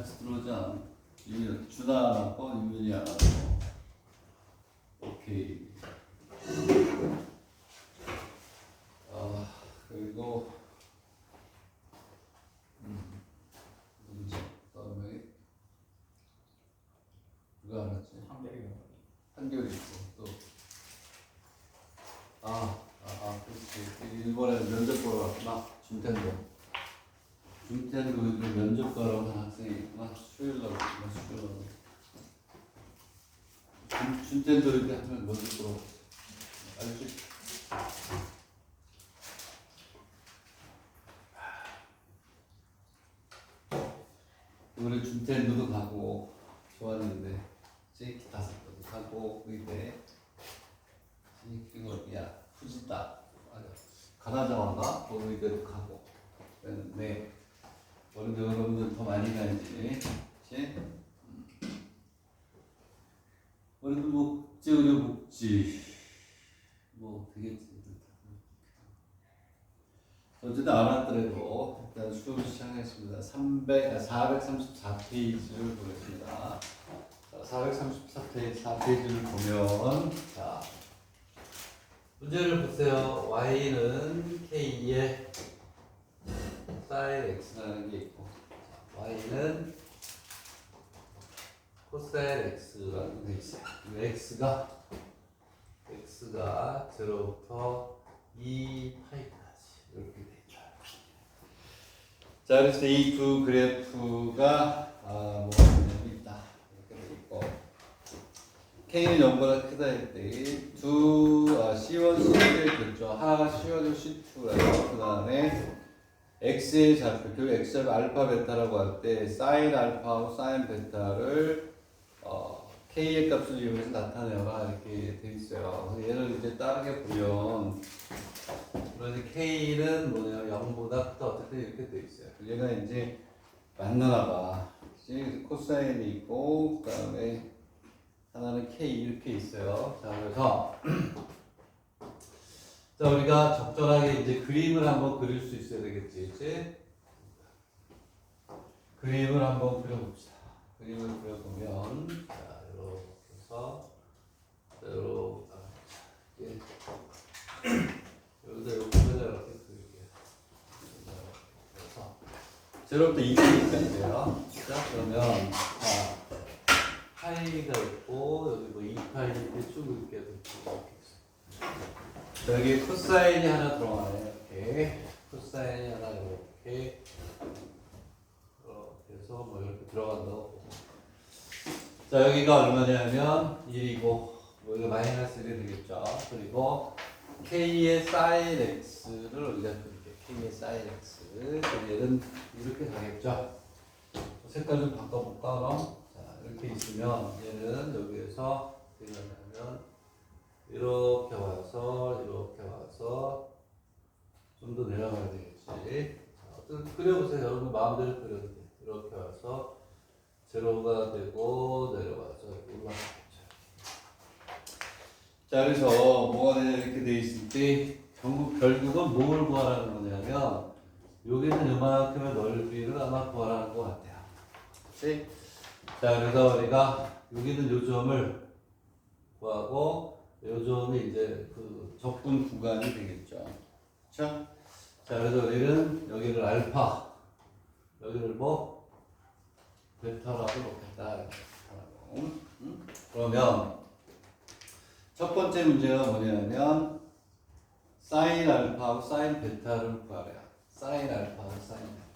같이 들어오자. 준아 안 하고 윤민이 안 하고. 오케이. 그리고 문제 그다음에 누가 안 왔지? 한결이 있고 또 그렇지. 일본에 면접 보러 갔구나. 준텐도 면접 보러 온 학생이 있구나. 수요일날 왔구나. 준텐도 이렇게 하면 면접 보러 알지? 우리 준텐도 가고 좋았는데 기타 샀거든. 가고 의대 그리고 야 후지다 가나자완가 의대도 가고 그랬는데 어른들 여러분들 더 많이 가야지. 그치? 어른들 목지 의료 복지 뭐 되겠지. 어쨌든 안 왔더라도 일단 수업을 시작하겠습니다. 434페이지를 보겠습니다. 434페이지를 보면 자 문제를 보세요. y는 k의 sin x라는 게 있고 y는 cosine x라는 게 있어요. x가 0부터 2파이까지 이렇게 되죠. 자, 그래서 이 두 그래프가 뭐가 있다 이렇게 돼 있고 k는 0보다 크다 했더니 C1, C2를 줬죠. 하나가 C1, C2라고 그 다음에 x의 좌표, 결국 x좌표 알파 베타라고 할 때 sin 알파하고 sin 베타를 k의 값을 이용해서 나타내라 이렇게 돼 있어요. 그래서 얘를 이제 다르게 보면 그래서 k는 뭐냐 0보다 크다 어쨌든 이렇게 돼 있어요. 얘가 이제 만나나 봐. 그래서 코사인이 있고 그 다음에 하나는 k 이렇게 있어요. 자 그래서 자 우리가 적절하게 이제 그림을 한번 그릴 수 있어야 되겠지, 이제 그림을 한번 그려봅시다. 그림을 그려보면 자 이렇게 해서 이렇게 여기다 이렇게 그릴게요. 그래서 0부터 2파이까지예요. 자 그러면 자 파이가 있고 여기 뭐 2파이 이렇게 쭉 이렇게 여기 코사인이 하나 들어가네. 이렇게 코사인이 하나 이렇게 해서 뭐 이렇게 들어간다고. 자 여기가 얼마냐면 1이고 여기가 마이너스 1이 되겠죠. 그리고 k의 sin x를 우리가 그릴게요. k의 sin x. 얘는 이렇게 가겠죠. 색깔 좀 바꿔볼까 그럼? 자 이렇게 있으면 얘는 여기에서 어떻게 가냐면 이렇게 와서 좀 더 내려가야 되겠지. 어떤 그려보세요. 여러분 마음대로 그려도 돼. 이렇게 와서 제로가 되고 내려와서 올라가겠죠. 자 그래서 뭐가 되냐 이렇게 돼 있을 때 결국은 뭘 구하라는 거냐면 여기는 이만큼의 넓이를 아마 구하라는 것 같아요. 그치? 자 그래서 우리가 여기는 요 점을 구하고 요 점이 이제 그 접근 구간이 되겠죠. 그렇죠? 자 그래서 우리는 여기를 알파 여기를 뭐 베타라고 놓겠다. 그러면 첫 번째 문제가 뭐냐면 사인 알파하고 사인 베타를 구하래요. 사인 알파하고 사인 베타.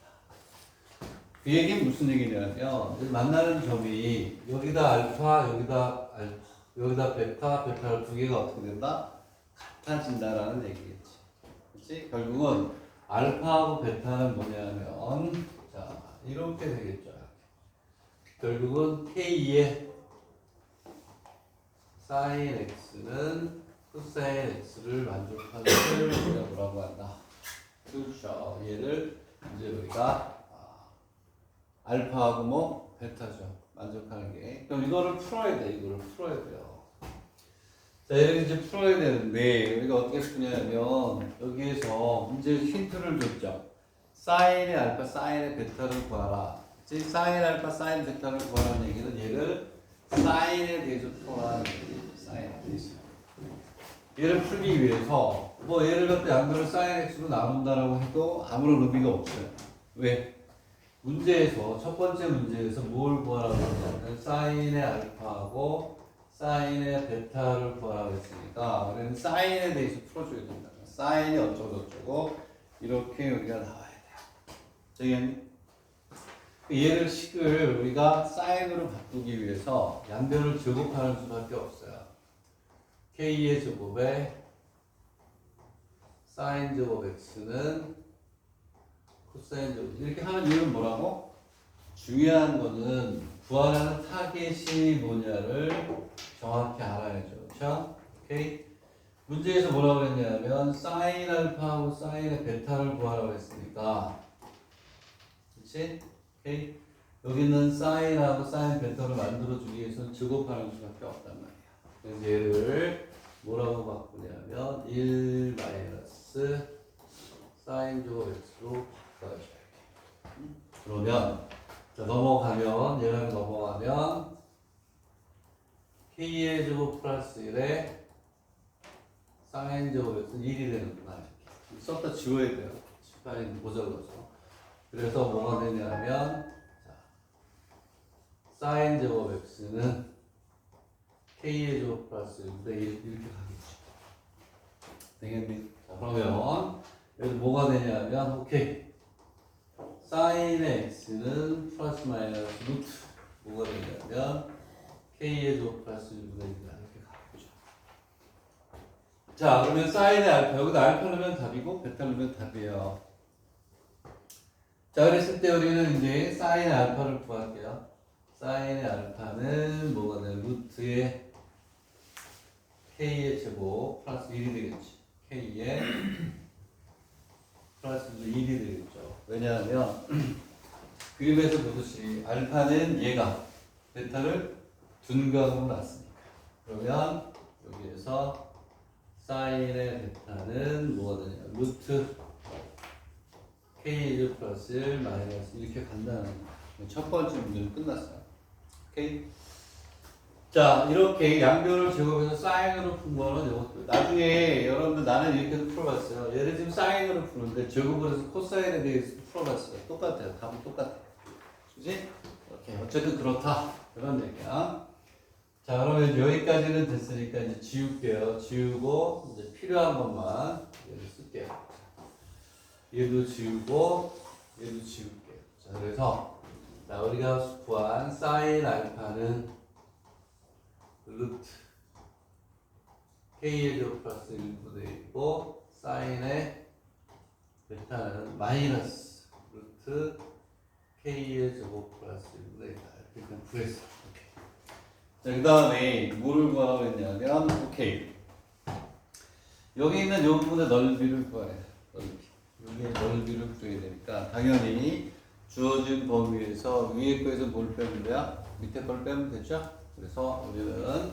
그 얘기는 무슨 얘기냐면 만나는 점이 여기다 알파 여기다 베타를 두 개가 어떻게 된다? 같아진다라는 얘기겠지. 그렇지? 결국은 알파하고 베타는 뭐냐면 자 이렇게 되겠죠. 결국은 k의 sin x는 cosine x를 만족하는 걸 우리가 뭐라고 한다. 그렇죠. 얘를 이제 우리가 알파하고 뭐 베타죠. 만족하는 게. 그럼 이거를 풀어야 돼. 이거를 풀어야 돼요. 자, 이렇게 이제 풀어야 되는데 우리가 어떻게 푸냐면 여기에서 문제 힌트를 줬죠. 사인의 알파, 사인의 베타를 구하라. 사인 알파, 사인 베타를 구하라는 얘기는 얘를 사인에 대해서 풀어라는 얘기예요. 사인에 대해서. 얘를 풀기 위해서 뭐 예를 들어 양변을 사인 x로 나눈다라고 해도 아무런 의미가 없어요. 왜? 문제에서 첫 번째 문제에서 뭘 구하라고 했냐면 사인의 알파하고 사인의 베타를 구하라고 했으니까 우리는 사인에 대해서 풀어줘야 된다. 사인이 어쩌고 저쩌고 이렇게 여기가 나와야 돼요. 되겠니? 얘를 식을 우리가 사인으로 바꾸기 위해서 양변을 제곱하는 수밖에 없어요. k의 제곱에 사인 제곱 x는 코사인 제곱 이렇게 하는 이유는 뭐라고? 중요한 거는 구하라는 타겟이 뭐냐를 정확히 알아야죠. 그렇죠? 오케이? 문제에서 뭐라고 그랬냐면 사인 알파하고 사인의 베타를 구하라고 했으니까 그렇지? 오케이? 여기는 사인하고 사인 베타를 만들어주기 위해서는 제곱하는 수밖에 없단 말이야. 그래서 얘를 뭐라고 바꾸냐면 1 마이너스 사인 제곱 x로 바꿔줘야 돼. 그러면 자 넘어가면 얘랑 넘어가면 k의 제곱 플러스 1에 사인 제곱 x는 1이 되는구나. 이렇게 썼다 지워야 돼요. 시간이 모자라서. 그래서 뭐가 되냐면 자, 사인 제곱 x는 k의 제곱 플러스 1에 이렇게 가겠죠. 되겠니? 자 그러면 여기서 뭐가 되냐면 오케이 사인의 x는 플러스 마이너스 루트 뭐가 되냐면 k의 제곱 플러스 1분의 1이다 이렇게 가겠죠. 자 그러면 사인의 알파 여기다 알파 넣으면 답이고 베타 넣으면 답이에요. 자 그랬을 때 우리는 이제 사인의 알파를 구할게요. 사인의 알파는 뭐가 돼? 루트의 k의 제곱 플러스 1이 되겠지. k의 플러스 1이 되겠죠. 왜냐하면 그림에서 보듯이 알파는 얘가 베타를 둔각으로 놨으니까. 그러면 여기에서 사인의 베타는 뭐가 되냐? 루트 k 플러스 1 마이너스 이렇게 간다는 거예요. 첫 번째 문제는 끝났어요. 오케이? 자, 이렇게 양변을 제곱해서 사인으로 푼 거는 이것도 나중에 여러분들 나는 이렇게 풀어봤어요. 얘를 지금 사인으로 푸는데 제곱을 해서 코사인에 대해서 풀어봤어요. 똑같아요. 답은 똑같아요. 그지? 오케이. 어쨌든 그렇다. 그런 얘기야. 자, 그러면 여기까지는 됐으니까 이제 지울게요. 지우고 이제 필요한 것만 얘를 쓸게요. 얘도 지우고 얘도 지울게요. 자, 그래서 자, 우리가 구한 사인 알파는 루트 k의 제곱 플러스 1분의 1이고 사인의 베타는 마이너스 루트 k의 제곱 플러스 1분의 1이다. 이렇게 그냥 구했어. 자, 그 다음에 뭐를 구하라고 했냐면 오케이 여기 있는 요 부분의 넓이를 구하래. 넓이. 여기의 넓이를 구해야 되니까 당연히 주어진 범위에서 위에 거에서 뭘 빼면 돼요? 밑에 걸 빼면 되죠? 그래서 우리는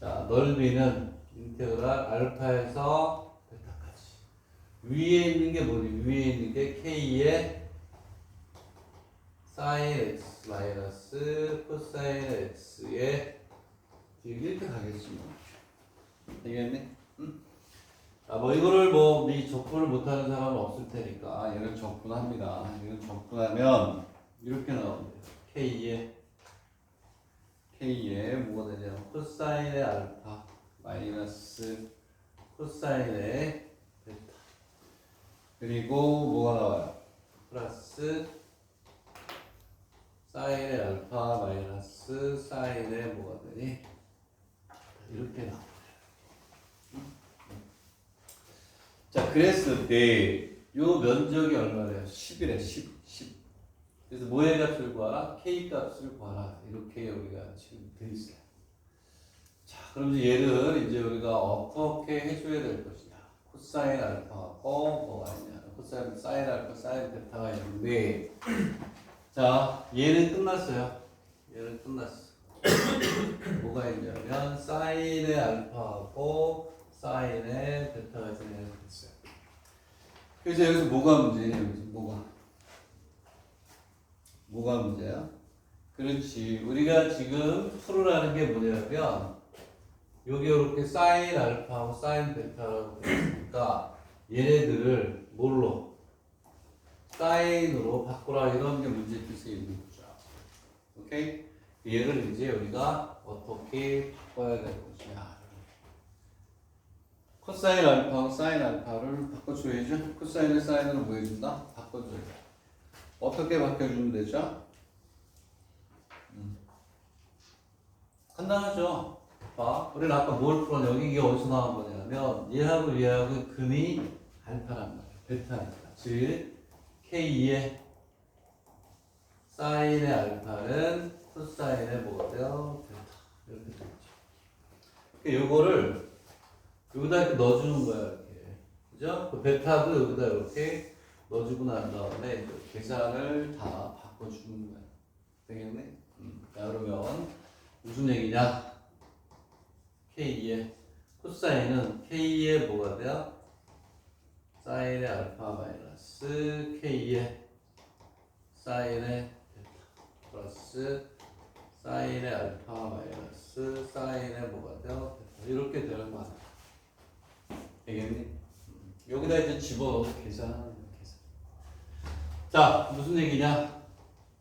자 넓이는 인테그랄 알파에서 베타까지 위에 있는 게 뭐니? 위에 있는 게 k의 사인 x 마이너스 코사인 x의 이렇게 가겠습니다. 되겠니? 응? 아, 뭐 이거를 뭐 이 적분을 못하는 사람은 없을 테니까 얘는 적분합니다. 얘는 적분하면 이렇게 나옵니다. K의 뭐가 되냐면 코사인의 알파 마이너스 코사인의 베타 그리고 뭐가 나와요? 플러스 사인의 알파 마이너스 사인의 뭐가 되니? 이렇게 나와요. 자 그랬을 때 요 면적이 얼마래요? 10이래 10. 그래서 뭐의 값을 구하라? k 값을 구하라. 이렇게 여기가 지금 돼 있어요. 자, 그럼 이제 얘를 이제 우리가 어떻게 해줘야 될 것이냐? 코사인 알파하고 뭐가 있냐? 코사인 사인 알파, 사인 베타가 있는데, 자, 얘는 끝났어요. 얘는 끝났어. 뭐가 있냐면 사인의 알파하고 사인의 베타가 있어요. 그래서 여기서 뭐가 문제냐? 여기서 뭐가 뭐가 문제야? 그렇지. 우리가 지금 풀으라는 게 뭐냐면 여기 이렇게 사인 알파하고 사인 베타라고 되니까 얘네들을 뭘로? 사인으로 바꾸라 이런 게 문제 뜻이 있는 거죠. 오케이? 얘를 이제 우리가 어떻게 바꿔야 되는 것이냐. 코사인 알파하고 사인 알파를 바꿔줘야죠. 코사인을 사인으로 뭐 해준다? 바꿔줘야 돼. 어떻게 바꿔주면 되죠? 간단하죠. 봐, 우리는 아까 뭘 풀었냐? 여기 이게 어디서 나온 거냐면 얘하고 얘하고 근이 알파란 말이야. 베타니까. 즉 K의 사인의 알파는 코사인의 뭐가 돼요? 베타. 이렇게 되겠죠. 그러니까 요거를 여기다 이렇게 넣어주는 거야. 이렇게. 그죠? 그 베타도 여기다 이렇게 넣어주고 난 다음에 이제 계산을 다 바꿔주는 거야. 되겠네? 자, 그러면 무슨 얘기냐? K의 코사인은 K의 뭐가 돼요? 사인의 알파 마이너스 K의 사인의 베타 플러스 사인의 알파 마이너스 사인의 뭐가 돼요? 베타. 이렇게 되는 거야. 되겠니? 여기다 이제 집어넣어서 계산하는 거야. 계산. 자, 무슨 얘기냐?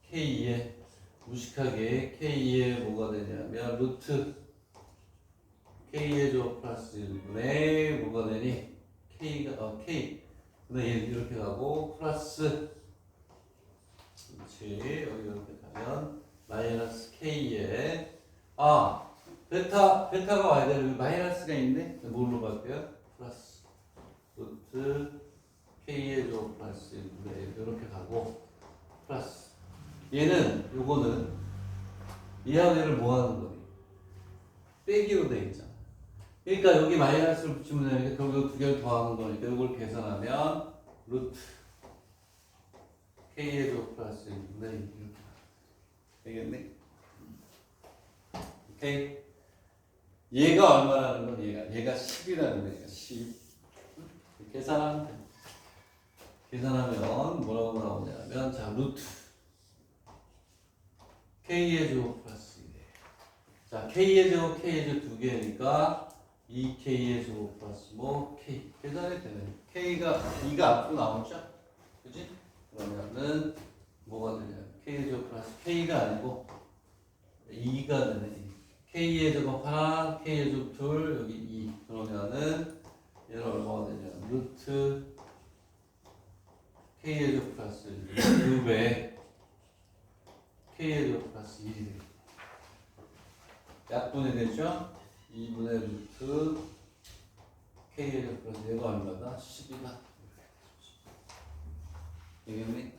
K의 무식하게 K의 뭐가 되냐면 루트 K의 조 플러스 1분의 뭐가 되니? K가 K 근데 얘 이렇게 가고 플러스 그렇지 여기 이렇게 가면 마이너스 K의 베타가 와야 돼. 여기 마이너스가 있네. 뭘로 바뀌어요? 플러스 루트 K의 조 플러스 1분의 이렇게 가고 플러스 얘는 요거는 얘하고 얘를 뭐 하는 거니? 빼기로 돼 있잖아. 그러니까 여기 마이너스를 붙이면 되니까 결국 두 개를 더하는 거니까 이걸 계산하면 루트 K의 조 플러스 1분의 이렇게 되겠네? 오케이? 얘가 얼마라는 건 얘가 10이라는 거니까 10 계산하면 돼. 계산하면 뭐라고 나오냐면 자 루트 K의 제곱 플러스 1이에요. 자 K의 제곱 K의 제곱 두 개니까 2K의 제곱 플러스 뭐 K 계산이 되네. K가 2가 앞으로 나오죠? 그치? 그러면은 뭐가 되냐 K의 제곱 플러스 K가 아니고 2가 되네. K의 제곱 하나 K의 제곱 둘 여기 2 그러면은 얘는 얼마가 되냐 루트 K의 제곱 플러스 2배 K의 제곱 플러스 1이 되겠다. 약분이 되죠? 2분의 루트 K의 제곱 플러스 얘가 얼마다? 10이다. 되겠니?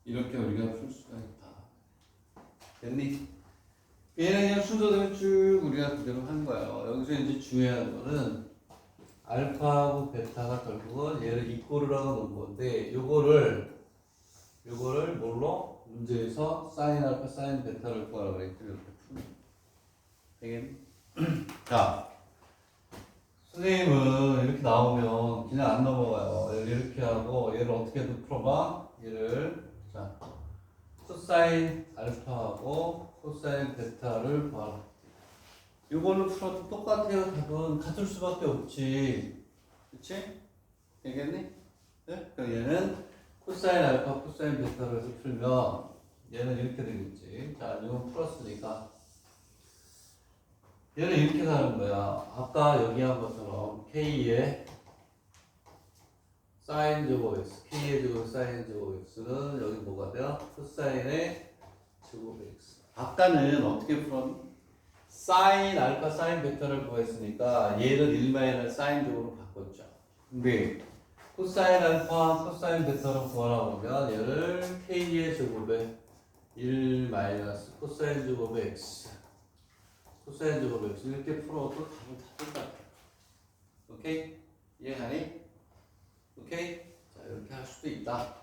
이렇게 우리가 풀 수가 있다. 됐니? 얘는 그냥 순서대로 쭉 우리가 그대로 한 거예요. 여기서 이제 중요한 거는 알파하고 베타가 결국은 얘를 이꼬르라고 놓은 건데 요거를 뭘로? 문제에서 사인 알파 사인 베타를 구하라고 그랬죠. 이렇게 풀면 되겠니? 자 선생님은 이렇게 나오면 그냥 안 넘어가요. 얘를 이렇게 하고 얘를 어떻게든 풀어봐. 얘를 자 코사인 알파하고 코사인 베타를 구하라. 이걸로 풀어도 똑같아요. 답은 같을 수밖에 없지. 그치? 되겠니? 네? 그럼 얘는 코사인 알파 코사인 베타로 해서 풀면 얘는 이렇게 되겠지. 자 이건 풀었으니까 얘는 이렇게 가는 거야. 아까 여기 한 것처럼 K의 사인 제곱 x, K의 제곱 사인 제곱 x는 여기 뭐가 돼요? 코사인의 제곱 x. 아까는 어떻게 풀었니? 사인 알파 사인 베타를 구했으니까 얘를 1마이너스 사인 제곱으로 바꿨죠. 근데 코사인 알파 코사인 베타로 구하라고 하면 얘를 K의 제곱에 1 마이너스 코사인 제곱의 x 코사인 제곱 x 이렇게 풀어도 답은 다 똑같아. 오케이? 이해가니? 오케이? 자 이렇게 할 수도 있다.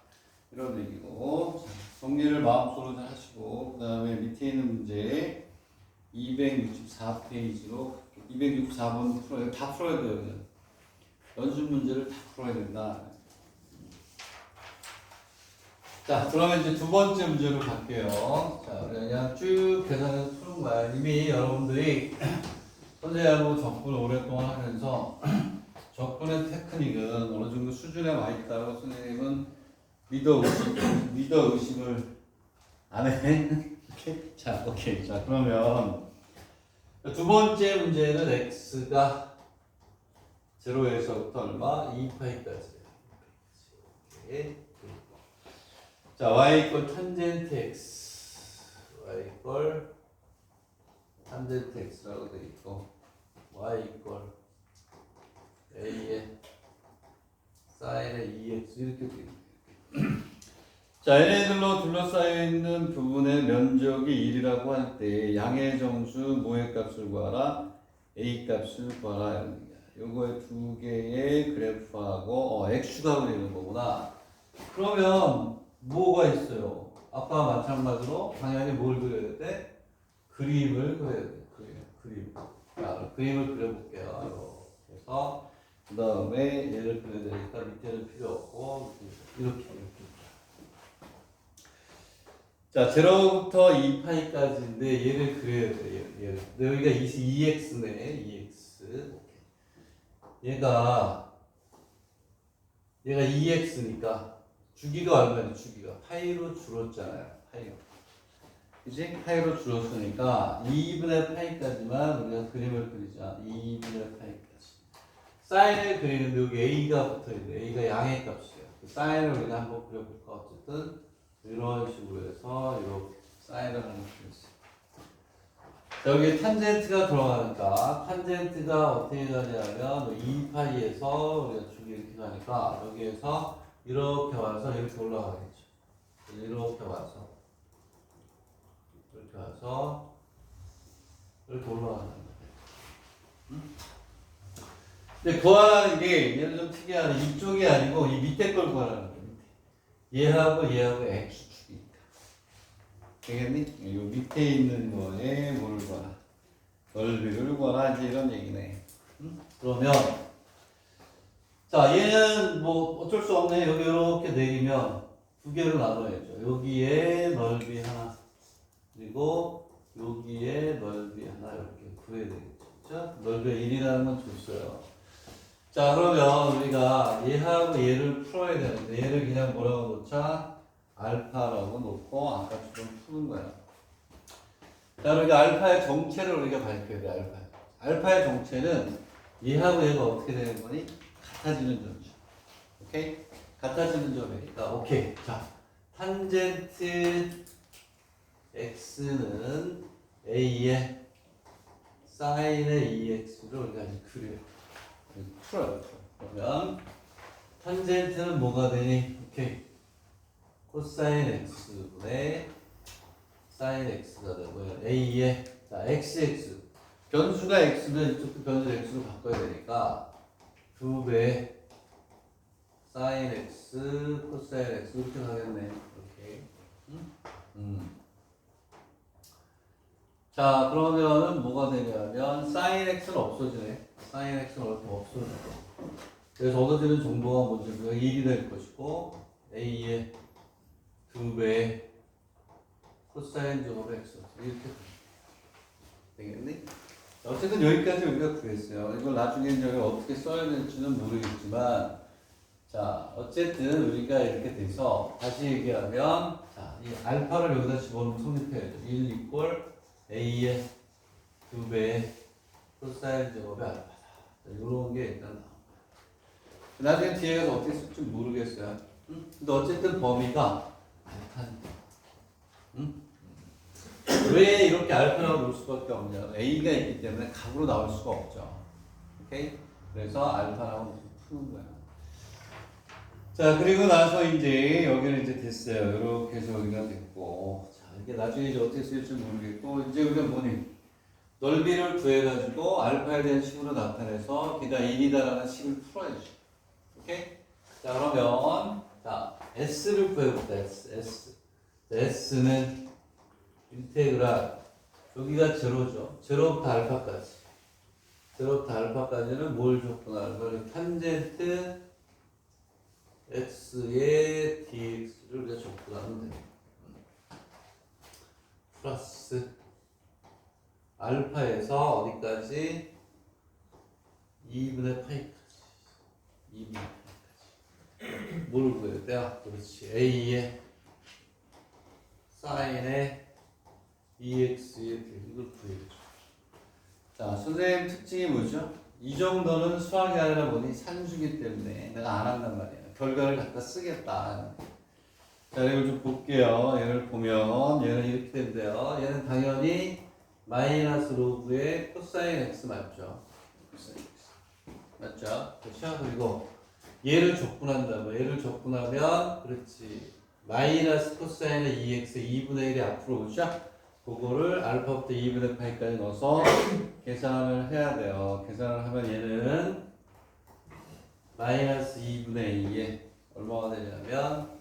이런 얘기고 자, 정리를 마음속으로 잘 하시고 그 다음에 밑에 있는 문제 264페이지로 264번 풀어야 다 풀어야 돼요. 그냥. 연습 문제를 다 풀어야 된다. 자, 그러면 이제 두 번째 문제로 갈게요. 자, 그냥 쭉 계산해서 푸는 거야. 이미 여러분들이 선생님하고 접근을 오랫동안 하면서 접근의 테크닉은 어느 정도 수준에 와 있다고 선생님은 믿어 의심을 안 해. 오케이? 자, 오케이. 자, 그러면 두 번째 문제는 x가 0에서부터 얼마? 2파이까지. 오케이. 자, y 이퀄 탄젠트 x, y 이퀄 탄젠트 x라고 되어 있고, y 이퀄 a의 사인의 2x 이렇게 되어 있고. 자, 얘네들로 둘러싸여 있는 부분의 면적이 1이라고 할 때 양의 정수 모의 값을 구하라, a 값을 구하라 이런 얘기야. 요거의 두 개의 그래프하고 x축하고 되는 거구나. 그러면 뭐가 있어요? 아까 마찬가지로 당연히 뭘 그려야 돼? 그림을 그려야 돼. 그림. 자, 그림을 그려볼게요. 이렇게 해서 그 다음에 얘를 그려야 되니까 밑에는 필요 없고 이렇게. 자, 0부터 2파이까지인데 얘를 그려야 돼. 얘를. 여기가 2x네. 2x. 얘가 2x니까 주기가 얼마냐? 주기가 파이로 줄었잖아요. 파이로. 그지? 파이로 줄었으니까 2분의 파이까지만 우리가 그림을 그리자. 2분의 파이까지. 사인을 그리는데 여기 a가 붙어있네. a가 양의 값이에요. 그 사인을 우리가 한번 그려볼까? 어쨌든 이런 식으로 해서 이렇게 사인을 한번 그렸어요. 여기 탄젠트가 들어가니까 탄젠트가 어떻게 가냐면 2파이에서 우리가 주기 이렇게 가니까 여기에서 이렇게 와서 이렇게 올라가겠죠. 이렇게 와서 이렇게 올라가는 거예요. 근데 구하라는 게 얘는 좀 특이하네. 이쪽이 아니고 이 밑에 걸 구하라는 거예요. 얘하고 x축이니까. 되겠니? 요 밑에 있는 거에 뭘 구하라. 넓이를 구하라. 이제 이런 얘기네. 그러면 자, 얘는 뭐 어쩔 수 없네. 여기 이렇게 내리면 두 개로 나눠야죠. 여기에 넓이 하나, 그리고 여기에 넓이 하나 이렇게 구해야 되겠죠. 그렇죠? 넓이가 1이라는 건 줬어요. 자, 그러면 우리가 얘하고 얘를 풀어야 되는데 얘를 그냥 뭐라고 놓자? 알파라고 놓고 아까처럼 푸는 거야. 자, 그러니까 알파의 정체를 우리가 밝혀야 돼. 알파의 정체는 얘하고 얘가 어떻게 되는 거니? 같아지는 점이죠. 오케이? 같아지는 점이니까 오케이. 자, 탄젠트 x는 a의 사인의 2x를 우리가 이제 그려요. 풀어요. 그러면 탄젠트는 뭐가 되니? 오케이. 코사인 x분의 사인 x가 되고요. a의 자 xx 변수가 x면 이쪽도 변수 x로 바꿔야 되니까 2배 사인 x 코사인 x 이렇게 가겠네. 이렇게. 자, 그러면은 뭐가 되냐면 사인 x는 없어지네. 사인 x는 없어져. 그래서 얻어지는 정보가 뭐지? 1이 될 것이고 a의 2배 코사인 제곱 x 이렇게 되겠니? 어쨌든 여기까지 우리가 구했어요. 이걸 나중에 이제 어떻게 써야 될지는 모르겠지만, 자, 어쨌든 우리가 이렇게 돼서 다시 얘기하면, 자, 이 알파를 여기다 집어넣으면 성립해야죠. 1 이퀄 a의 2배의 코사인 제곱의 알파다. 이런 게 일단 나옵니다. 나중에 뒤에 가서 어떻게 쓸지 모르겠어요. 근데 어쨌든 범위가 알파니까. 왜 이렇게 알파라고 놓을 수밖에 없냐? a가 있기 때문에 값으로 나올 수가 없죠. 오케이? 그래서 알파라고 푸는 거야. 자, 그리고 나서 이제 여기는 이제 됐어요. 이렇게 해서 여기가 됐고, 자, 이게 나중에 이제 어떻게 쓸지 모르겠고, 이제 우리가 뭐니? 넓이를 구해가지고 알파에 대한 식으로 나타내서 기다 1이다라는 식을 풀어야죠. 오케이? 자, 그러면 자 s를 구해볼까? s. s는 인테그랄 여기가 제로죠. 제로부터 알파까지. 제로부터 알파까지는 뭘 줬구나? 이걸 탄젠트 x에 dx를 우리가 적분하면 됩니다. 플러스 알파에서 어디까지? 2분의 파이까지. 2분의 파이까지. 뭘 구해야 돼요? 그렇지. a의 사인의 ex의 이걸 구해야죠. 자, 선생님 특징이 뭐죠? 이 정도는 수학이 아니라 뭐니? 산수기 때문에 내가 안 한단 말이야. 결과를 갖다 쓰겠다. 자, 이걸 좀 볼게요. 얘를 보면 얘는 이렇게 된대요. 얘는 당연히 마이너스 로그의 코사인 x 맞죠? 코사인 x 맞죠? 그렇죠? 그리고 얘를 적분한다면 얘를 적분하면 그렇지 마이너스 코사인의 2x의 2분의 1이 앞으로 오죠? 그거를 알파부터 2분의 파이까지 넣어서 계산을 해야 돼요. 계산을 하면 얘는 마이너스 2분의 2에 얼마가 되냐면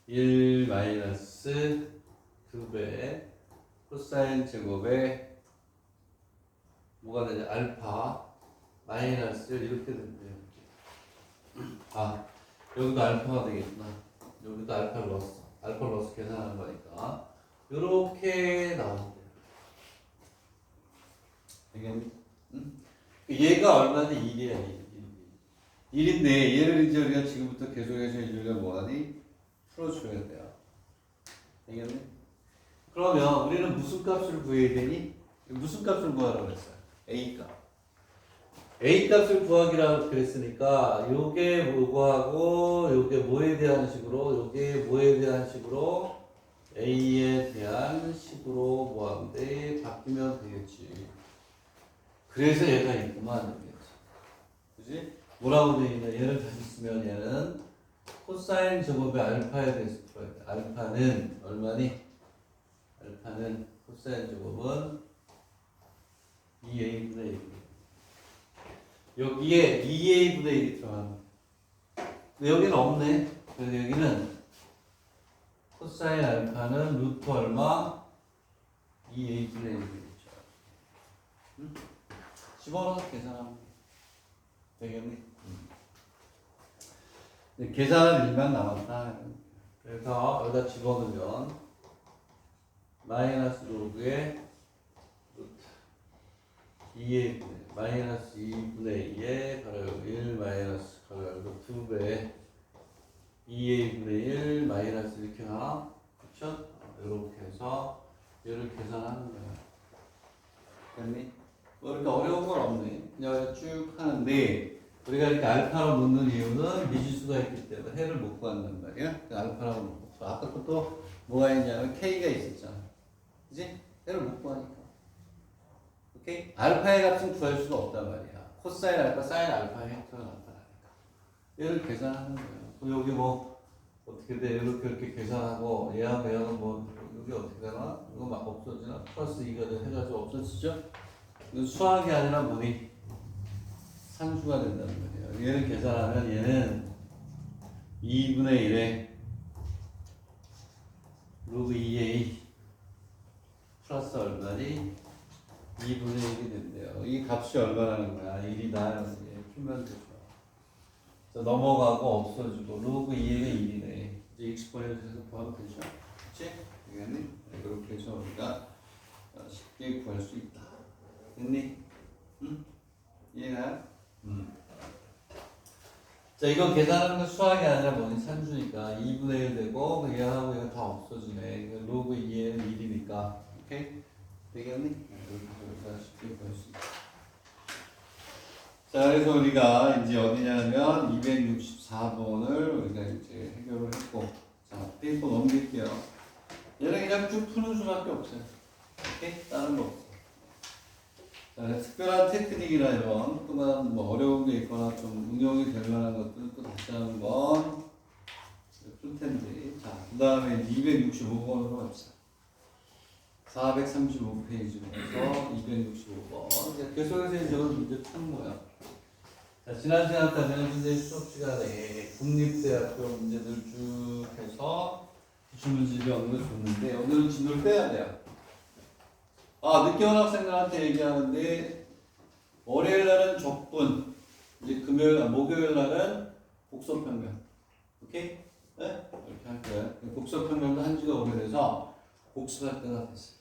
1 마이너스 2배 코사인 제곱에 뭐가 되냐 알파 마이너스 이렇게 된대요. 아 여기도 알파가 되겠구나. 여기도 알파를 넣었어. 알파를 넣어서 계산하는 거니까 이렇게 나온대요. 되겠니? 응? 얘가 얼마인데 1이야 1인데 얘를 이제 우리가 지금부터 계속해서 우리가 뭐하니? 풀어줘야 돼요. 되겠니? 그러면 우리는 무슨 값을 구해야 되니? 무슨 값을 구하라고 했어요? A값. A값을 구하기라고 그랬으니까 요게 뭐하고 요게 뭐에 대한 식으로 요게 뭐에 대한 식으로 A에 대한 식으로 뭐하는데 바뀌면 되겠지. 그래서 얘가 있구만 되겠지. 그지? 뭐라고 되어 있냐? 얘를 다시 쓰면 얘는 코사인 제곱의 알파에 대해서 풀어야 돼. 알파는 얼마니? 알파는 코사인 제곱은 2a분의 1. 여기에 2a분의 1이 들어가는. 근데 여기는 없네. 그래서 여기는 코사인 알파는 루트 얼마? 2a분의 1이겠죠. 응? 집어넣어서 계산하면 되겠니? 계산을 일만 남았다. 그래서 여기다 집어넣으면 마이너스 로그의 루트 2의 마이너스 2분의 2의 가로 1 마이너스 가로 2배 2의 2분의 1 마이너스 이렇게 나와. 그쵸? 이렇게 해서 얘를 계산하는 거야. 됐니? 뭐 이렇게 어려운 건 없네. 그냥 쭉 하는데 우리가 이렇게 알파로 놓는 이유는 미지수가 있기 때문에 해를 못 구한단 말이야. 알파라고 놓고 아까 것도 뭐가 있냐면 K가 있었잖아. 그지? 해를 못 구하니까. 오케이? 알파의 값은 구할 수가 없단 말이야. 코사인 알파, 사인 알파의 벡터가 나타나니까. 얘를 계산하는 거예요. 여기 뭐 어떻게 돼? 이렇게 계산하고 얘하고 얘하고 뭐 여기 어떻게 되나? 이거 막 없어지나? 플러스 2가 해가지고 없어지죠? 이건 수학이 아니라 뭐니? 산수가 된다는 거예요. 얘를 계산하면 얘는 2분의 1에 로그 2a 플러스 얼마니? 2분의 1이 된대요. 이 값이 얼마라는 거야? 1이다. 이렇게 풀면 되죠. 자, 넘어가고 없어지고 로그 2a가 1이네. 이제 익스포넨트에서 구하면 되죠. 그치? 되겠니? 이렇게 해서 우리가 쉽게 구할 수 있다. 됐니? 응? 이해가? 자, 이거 계산하는 건 수학이 아니라 뭐니? 산수니까 2분의 1 되고 얘하고 얘가 다 없어지네. 로그 2에는 1이니까. 오케이? 되겠니? 이렇게 쉽게 구할 수 있다. 자, 그래서 우리가 이제 어디냐면 264번을 우리가 이제 해결을 했고, 자, 페이퍼 넘길게요. 얘는 그냥 쭉 푸는 수밖에 없어요. 오케이? 다른 거 없어. 자, 특별한 테크닉이나 이런 또한 뭐 어려운 게 있거나 좀 응용이 될 만한 것들은 또 다시 한번 풀 텐데. 자, 그 다음에 265번으로 갑시다. 435페이지부터 265번. 계속해서 이제 오늘 문제 푸는 거야. 자, 지난 시간까지는 선생님 수업 시간에 국립대학교 문제들 쭉 해서 기출문제집이 어느 걸 줬는데 오늘은 진도를 빼야 돼요. 아, 늦게 온 학생들한테 얘기하는데 월요일 날은 적분, 이제 목요일 날은 복소평면. 오케이? 네? 이렇게 할 거예요. 곡소평면도 한지가 오래돼서 복수할 때가 됐어요.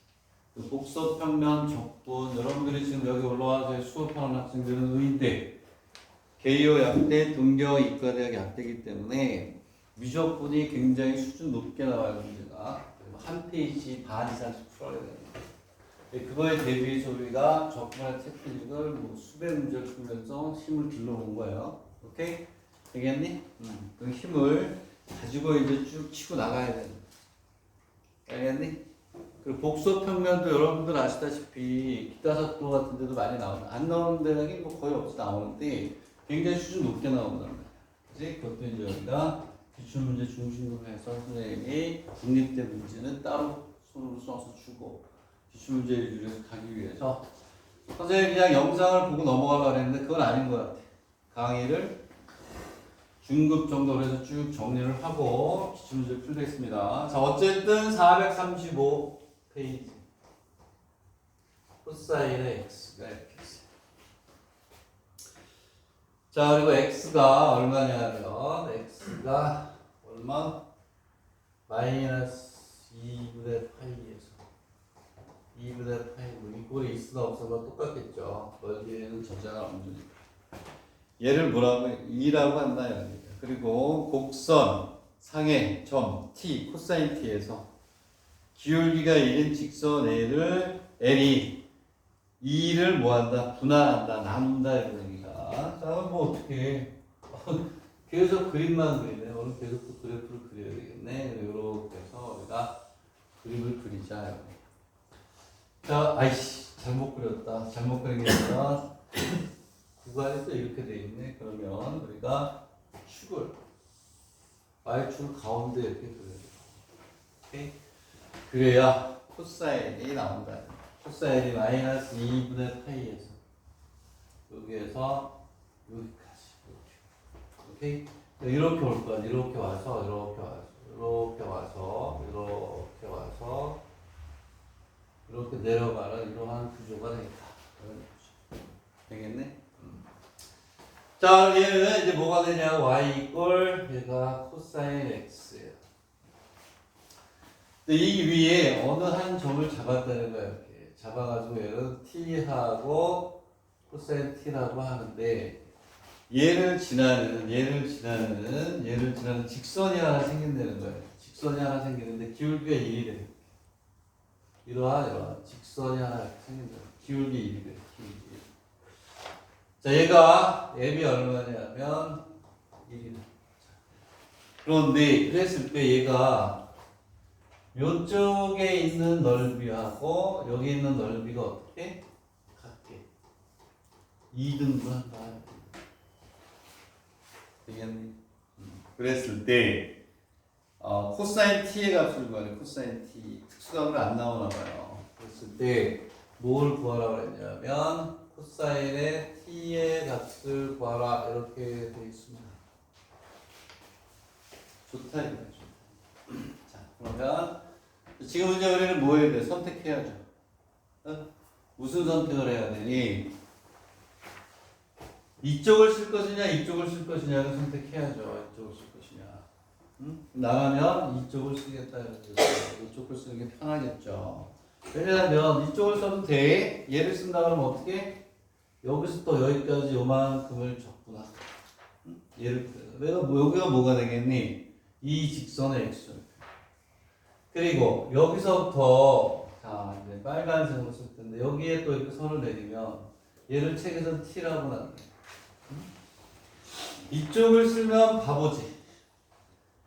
그 곡소평면 적분 여러분들이 지금 여기 올라와서 수업하는 학생들은 의대, 개요 약대, 등교 이과대학 약대이기 때문에 미적분이 굉장히 수준 높게 나와요. 문제가 한 페이지 반 이상씩 풀어야 됩니다. 그거에 대비해서 우리가 적분의 테크닉을 뭐 수백 문제를 풀면서 힘을 길러온 거예요. 오케이? 되겠니? 그 힘을 가지고 이제 쭉 치고 나가야 되는. 알겠니? 그리고 복소평면도 여러분들 아시다시피 기타사또 같은 데도 많이 나오는, 안 나오는 데는 뭐 거의 없이 나오는데 굉장히 수준 높게 나온단 말이야. 그치? 그것도 이제 우리가 기출문제 중심으로 해서 선생님이 국립대 문제는 따로 손으로 써서 주고 기출문제 위주로 가기 위해서 선생님이 그냥 영상을 보고 넘어가려고 했는데 그건 아닌 것 같아. 강의를 중급 정도로 해서 쭉 정리를 하고 기출문제를 풀겠습니다. 자, 어쨌든 435페이지 코사인의 x가 이렇게 있어요. 자, 그리고 x가 얼마냐면 x가 얼마? 마이너스 2분의 파이에서 2분의 파이, 뭐 이 꼴이 있으나 없으나 똑같겠죠. 넓이에는 저자가 없으니까. 얘를 뭐라고 해? 2라고 한다 이겁니다. 그리고 곡선 상의 점 t, 코사인 t에서 기울기가 1인 직선 L이 2를 뭐한다? 분할한다, 나눈다 이런 얘기가. 자, 뭐 어떻게 계속 그림만 그리네. 오늘 계속 또 그래프를 그려야 되겠네. 이렇게 해서 우리가 그림을 그리자. 자, 아이씨, 잘못 그렸다. 잘못 그린 게 아니라 구간이 또 이렇게 돼 있네. 그러면 우리가 축을 y축을 가운데 이렇게 그려야 돼. 오케이? 그래야 코사인이 나온다. 코사인이 마이너스 2분의 파이에서 여기에서 여기까지 이렇게. 오케이? 이렇게 올 거야. 이렇게 와서 이렇게 와서 이렇게 와서 이렇게 와서 이렇게 내려가는 이러한 구조가 되겠다. 되겠네? 자, 얘는 이제 뭐가 되냐? y 이꼴 얘가 코사인 x예요. 근데 이 위에 어느 한 점을 잡았다는 거야. 이렇게 잡아가지고 얘는 t하고 코사인 t라고 하는데 얘를 지나는 직선이 하나 생긴다는 거예요. 직선이 하나 생기는데 기울기가 1이 돼. 이러한 직선이 하나 생긴다. 기울기 1이 돼. 자, 얘가 앱이 얼마냐면 1이다. 그런데 그랬을 때 얘가 이쪽에 있는 넓이하고 여기 있는 넓이가 어떻게? 같게 2등분 한다. 되겠니? 그랬을 때 코사인 t의 값을 구하래. 코사인 t 특수값을 안 나오나 봐요. 그랬을 때 뭘 구하라고 했냐면 코사인의 t의 값을 구하라 이렇게 되어 있습니다. 좋다 이거야. 자, 그러면 지금 이제 우리는 뭐 해야 돼? 선택해야죠. 무슨 선택을 해야 되니? 이쪽을 쓸 것이냐 이쪽을 쓸 것이냐를 선택해야죠. 이쪽을 쓸 것이냐. 나가면 이쪽을 쓰겠다 이런 뜻이에요. 이쪽을 쓰는 게 편하겠죠. 왜냐하면 이쪽을 써도 돼. 얘를 쓴다 그러면 어떻게? 여기서 또 여기까지 요만큼을 적구나. 얘를 내가 여기가 뭐가 되겠니? 이 직선의 x절. 그리고 여기서부터 자 이제 빨간색으로 쓸 텐데 여기에 또 이렇게 선을 내리면 얘를 책에서 t라고 하는 거예요. 이쪽을 쓰면 바보지.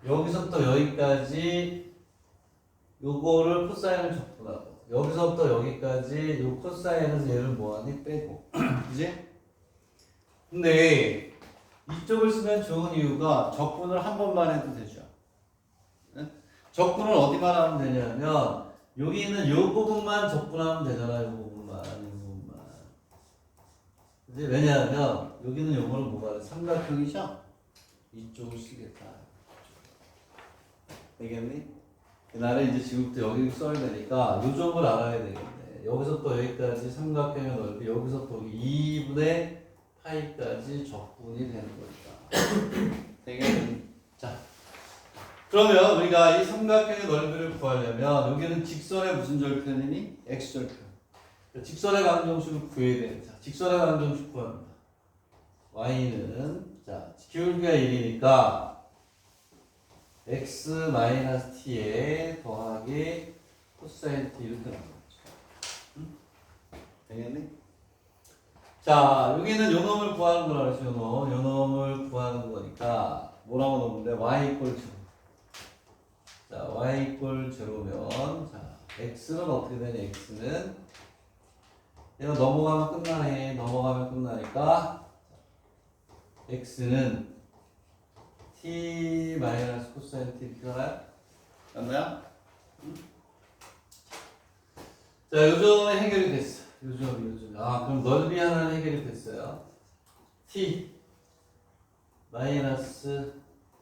여기서부터 여기까지 요거를 코사인을 적분하고 여기서부터 여기까지 요 코사인에서 얘를 뭐하니? 빼고 그지? 근데 이쪽을 쓰면 좋은 이유가 적분을 한 번만 해도 되죠. 네? 적분을 어디만 하면 되냐면 여기 있는 요 부분만 적분하면 되잖아요. 요 부분만. 그지? 왜냐하면 여기는 요거는 뭐가 삼각형이죠? 이쪽을 쓰겠다. 되겠니? 나는 이제 지금부터 여기 써야 되니까 요 점을 알아야 되겠네. 여기서부터 여기까지 삼각형의 넓이, 여기서부터 여기 2분의 파이까지 적분이 되는 거니까. 되겠니? 자, 그러면 우리가 이 삼각형의 넓이를 구하려면 여기는 직선의 무슨 절편이니? x절편. 직선의 방정식을 구해야 됩니다. 직선의 방정식 구합니다. y는 자 기울기가 1이니까 x-t에 더하기 코사인 t 이렇게 나오는 거죠. 응? 되겠니? 자 여기는 요 놈을 구하는 거라 그랬죠. 요 놈을 구하는 거니까 뭐라고 넣는데 y 이퀄 0. 자 y 이퀄 0면 자 x는 어떻게 되냐? x는 얘가 넘어가면 끝나네. 넘어가면 끝나니까 x는 t 마이너스 코사인 t 이렇게 하나요? 맞나요? 자 요점은 해결이 됐어. 요점. 아 그럼 넓이 하나는 해결이 됐어요. t 마이너스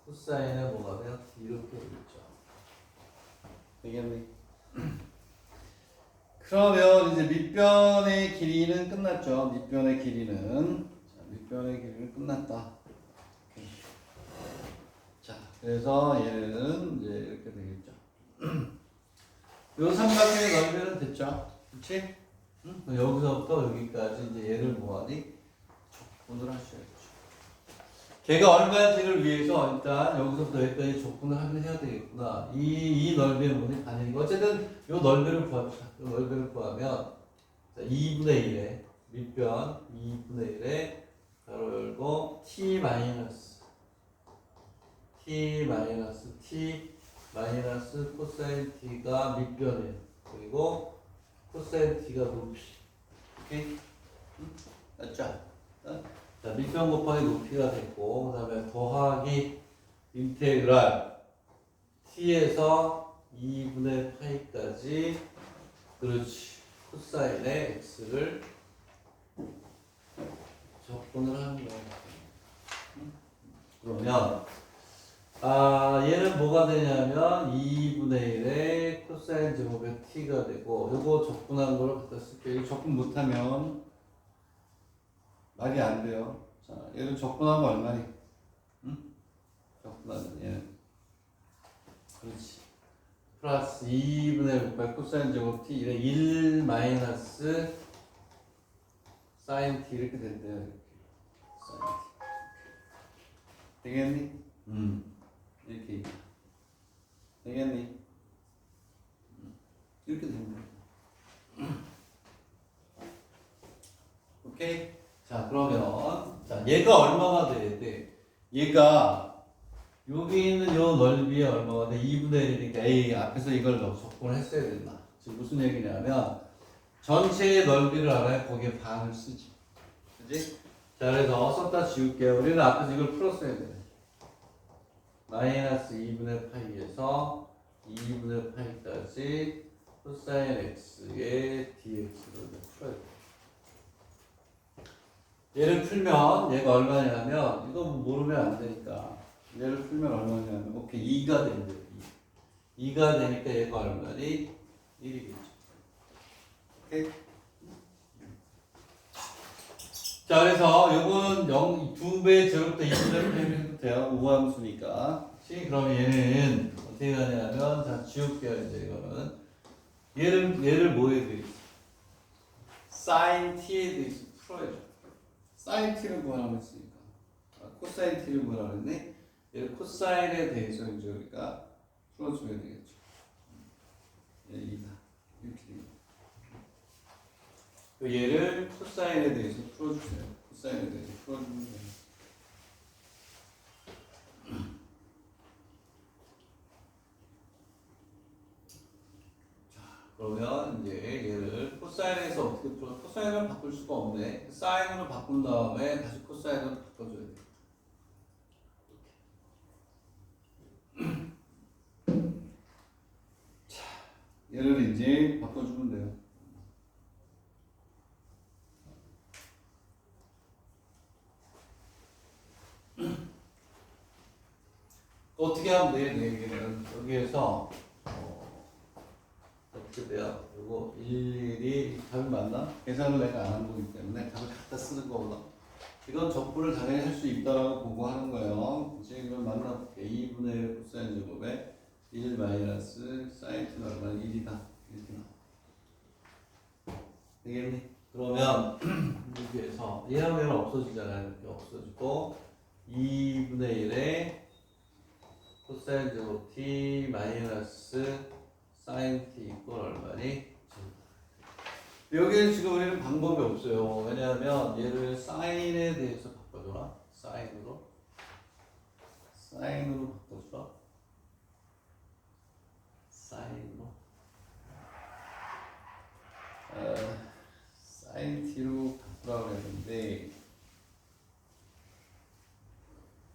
코사인에 뭐가 돼요? t 이렇게 되겠죠. 되겠니? 그러면 이제 밑변의 길이는 끝났죠. 밑변의 길이는 끝났다. 자, 그래서 얘는 이제 이렇게 되겠죠. 요 삼각형의 넓이는 됐죠. 그렇지? 응? 여기서부터 여기까지 이제 얘를 뭐하니? 족분을 하셔야죠. 걔가 얼마인지를 위해서 일단 여기서부터 여기까지 족분을 하긴 해야 되겠구나. 이 넓이는 뭐니? 반이니까. 어쨌든 요 넓이를 구합시다. 요 넓이를 구하면 자, 2분의 1에 밑변 2분의 1에 가로 열고 t 마이너스 코사인 t가 밑변이에요. 그리고 코사인 t가 높이. 오케이? 응? 맞죠? 자, 밑변 곱하기 높이가 됐고, 그 다음에 더하기 인테그랄 t에서 2분의 파이까지, 그렇지. 코사인의 x를 적분을 하는 거예요. 그러면 얘는 뭐가 되냐면 2분의 1의 코사인 제곱의 t가 되고, 요거 적분한 걸 갖다 쓸게요. 이거 적분 못하면 말이 안 돼요. 자, 얘를 적분하면 얼마니? 응? 적분하면 얘는 그렇지. 플러스 2분의 1 곱하기 코사인 제곱 t 1 마이너스 사인 t 이렇게 된대요. 이렇게. 사인 t. 되겠니? 이렇게. 되겠니? 이렇게 됩니다. 오케이? 자, 그러면 자, 얘가 얼마가 돼야 돼? 얘가 여기 있는 요 넓이에 얼마가 돼? 2분의 1이니까 A 앞에서 이걸 적분을 했어야 된다. 지금 무슨 얘기냐면 전체의 넓이를 알아야 거기에 반을 쓰지. 그지? 자, 그래서 썼다 지울게요. 우리는 앞에서 이걸 풀었어야 돼. 마이너스 2분의 파이에서 2분의 파이까지 코사인 x의 dx를 풀어야 돼. 얘를 풀면 얘가 얼마냐면 이거 모르면 안 되니까 얘를 풀면 얼마냐면 오케이 2가 된대요. 2가 되니까 얘가 얼마니? 1이겠죠. 오케이? 자, 그래서 요거는 2배의 제곱부터 2분의 8이 해도 돼요. 우함수니까. 그럼 얘는 어떻게 가냐면 자, 지울게요. 이제 이거는 얘를 뭐 해야 되겠어? sin t에 대해서 풀어야죠. sin t를 구하라고 했으니까. 코사인 t를 구하라고 했네. 얘를 코사인에 대해서 이제 우리가 풀어줘야 되겠죠. 얘다 이렇게 됩니다. 얘를 코사인에 대해서 풀어주세요. 코사인에 대해서 풀어주면 돼요. 자, 그러면 이제 얘를 코사인에서 어떻게 풀어? 코사인을 바꿀 수가 없네. 사인으로 바꾼 다음에 다시 코사인으로 바꿔줘야 돼. 자, 얘를 이제 바꿔주면 돼요. 어떻게 하면 돼? 내 얘기는 여기에서 어떻게 돼요? 이거 일일이 답이 맞나? 계산을 내가 안 한 거기 때문에 답을 갖다 쓰는 거구나. 이건 적분을 당연히 할 수 있다라고 보고 하는 거예요. 이제 그럼 만나볼게. 2분의 1 코사인 제곱에 1 마이너스 사인 t는 얼마나 1이다. 이렇게 나와. 되겠니? 그러면 여기에서 얘랑 얘는 없어지잖아요. 이렇게 없어지고 2분의 1에 코사인 제곱 t 마이너스 사인 t 이꼴 얼마니? 여기는 지금 우리는 방법이 없어요. 왜냐하면 얘를 사인에 대해서 바꿔줘라. 사인으로 바꿔줘라. 사인으로 사인 t로 바꾸라고 했는데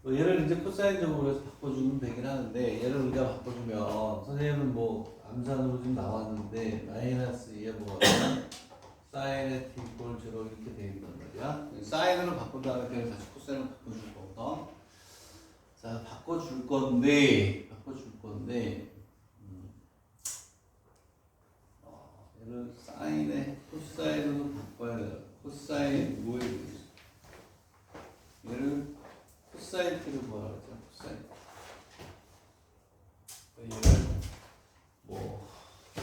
얘를 이제 코사인 제곱으로 해서 바꿔주면 되긴 하는데 얘를 우리가 바꿔주면 선생님은 뭐 암산으로 좀 나왔는데 마이너스 2에 뭐가 사인의 t 이꼴 0 이렇게 되어 있단 말이야. 사인으로 바꾼 다음에 그냥 다시 코사인으로 바꿔줄 거거든. 자, 바꿔줄 건데 얘를 사인의 코사인으로 바꿔야 돼. 코사인 뭐에 대해서 얘를 코사인 t로 뭐라 그러죠? 코사인 얘를 뭐